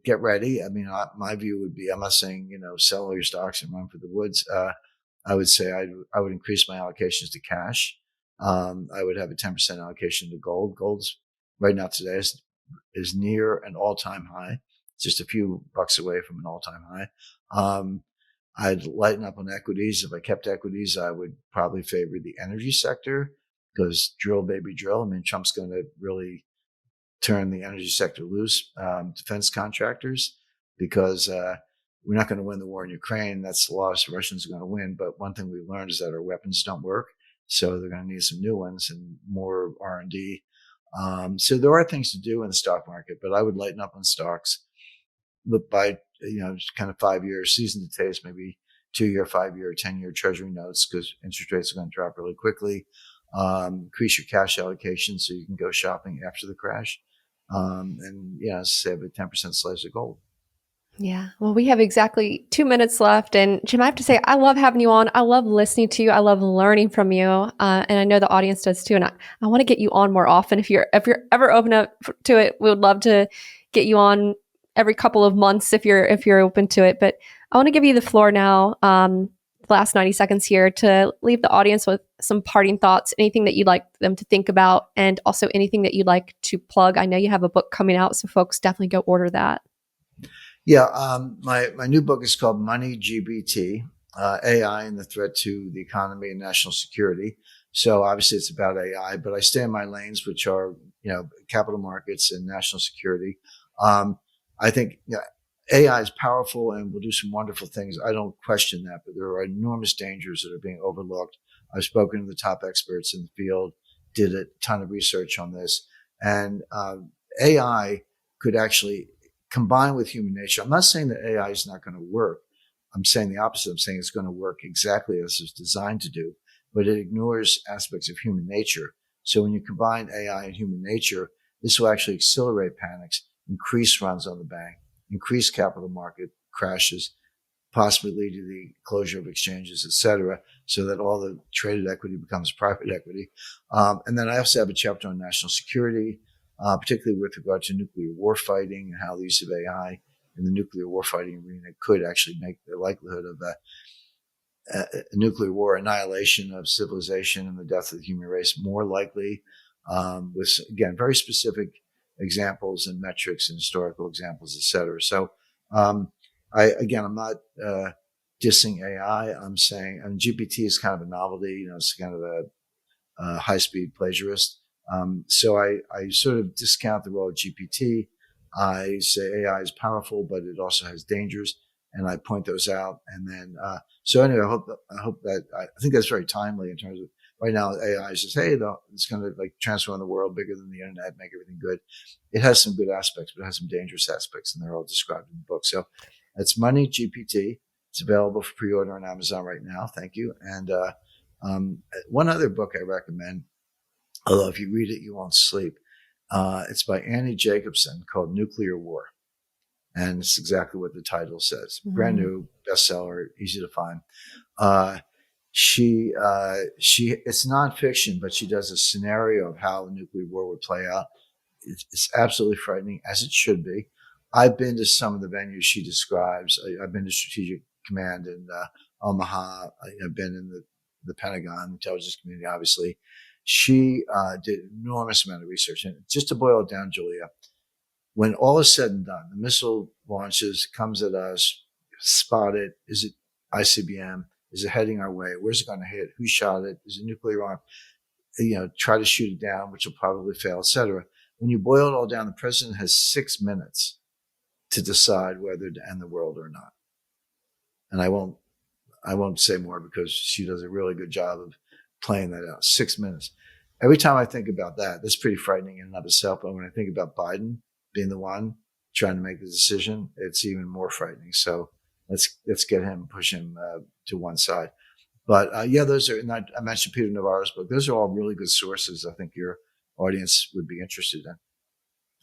get ready. I mean, my view would be, I'm not saying, sell all your stocks and run for the woods. I would say I would increase my allocations to cash. I would have a 10% allocation to gold. Gold's right now today is near an all-time high, just a few bucks away from an all-time high. I'd lighten up on equities. If I kept equities, I would probably favor the energy sector, because drill, baby, drill. I mean, Trump's going to really turn the energy sector loose. Defense contractors, because we're not going to win the war in Ukraine. That's the loss. The Russians are going to win. But one thing we learned is that our weapons don't work. So they're going to need some new ones and more R&D. So there are things to do in the stock market, but I would lighten up on stocks. Look by, kind of 5 years, season to taste, maybe 2-year, 5-year, 10-year treasury notes, because interest rates are going to drop really quickly. Increase your cash allocation so you can go shopping after the crash. Save a 10% slice of gold. Yeah. Well, we have exactly 2 minutes left. And Jim, I have to say, I love having you on. I love listening to you. I love learning from you. And I know the audience does too. And I want to get you on more often. If you're ever open up to it, we would love to get you on every couple of months if you're open to it. But I want to give you the floor now, the last 90 seconds here, to leave the audience with some parting thoughts, anything that you'd like them to think about, and also anything that you'd like to plug. I know you have a book coming out, so folks definitely go order that. Yeah, my new book is called Money GBT, AI and the Threat to the Economy and National Security. So obviously it's about AI, but I stay in my lanes, which are, capital markets and national security. I think AI is powerful and will do some wonderful things. I don't question that, but there are enormous dangers that are being overlooked. I've spoken to the top experts in the field, did a ton of research on this, and AI could actually combine with human nature. I'm not saying that AI is not going to work. I'm saying the opposite. I'm saying it's going to work exactly as it's designed to do, but it ignores aspects of human nature. So when you combine AI and human nature, this will actually accelerate panics, increase runs on the bank, increase capital market crashes, possibly lead to the closure of exchanges, et cetera, so that all the traded equity becomes private equity. And then I also have a chapter on national security, particularly with regard to nuclear war fighting and how the use of AI in the nuclear war fighting arena could actually make the likelihood of a nuclear war, annihilation of civilization and the death of the human race more likely, with, again, very specific examples and metrics and historical examples, et cetera. So, I'm not dissing AI. I'm saying, and GPT is kind of a novelty, it's kind of a high-speed plagiarist. So I sort of discount the role of GPT. I say AI is powerful, but it also has dangers, and I point those out. And then, so anyway, I think that's very timely in terms of right now AI is just, hey, it's going to like transform the world, bigger than the internet, make everything good. It has some good aspects, but it has some dangerous aspects, and they're all described in the book. So that's Money GPT. It's available for pre-order on Amazon right now. Thank you. And one other book I recommend, although if you read it, you won't sleep. It's by Annie Jacobson, called Nuclear War. And it's exactly what the title says. Brand new bestseller, easy to find. It's nonfiction, but she does a scenario of how a nuclear war would play out. It's absolutely frightening, as it should be. I've been to some of the venues she describes. I've been to Strategic Command in Omaha. I've been in the Pentagon, intelligence community, obviously. She did an enormous amount of research. And just to boil it down, Julia, when all is said and done, the missile launches, comes at us, spot it. Is it ICBM? Is it heading our way? Where's it going to hit? Who shot it? Is it nuclear armed? Try to shoot it down, which will probably fail, etc. When you boil it all down, the president has 6 minutes to decide whether to end the world or not. And I won't say more because she does a really good job of playing that out. 6 minutes. Every time I think about that, that's pretty frightening in and of itself. But when I think about Biden being the one trying to make the decision, it's even more frightening. So let's get him, push him to one side. But those are, and I mentioned Peter Navarro's book. Those are all really good sources. I think your audience would be interested in.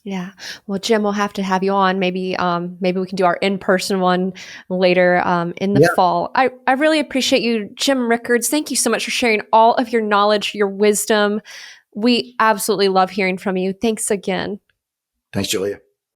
Yeah. Well, Jim, we'll have to have you on. Maybe we can do our in-person one later in the fall. I really appreciate you, Jim Rickards. Thank you so much for sharing all of your knowledge, your wisdom. We absolutely love hearing from you. Thanks again. Thanks, Julia.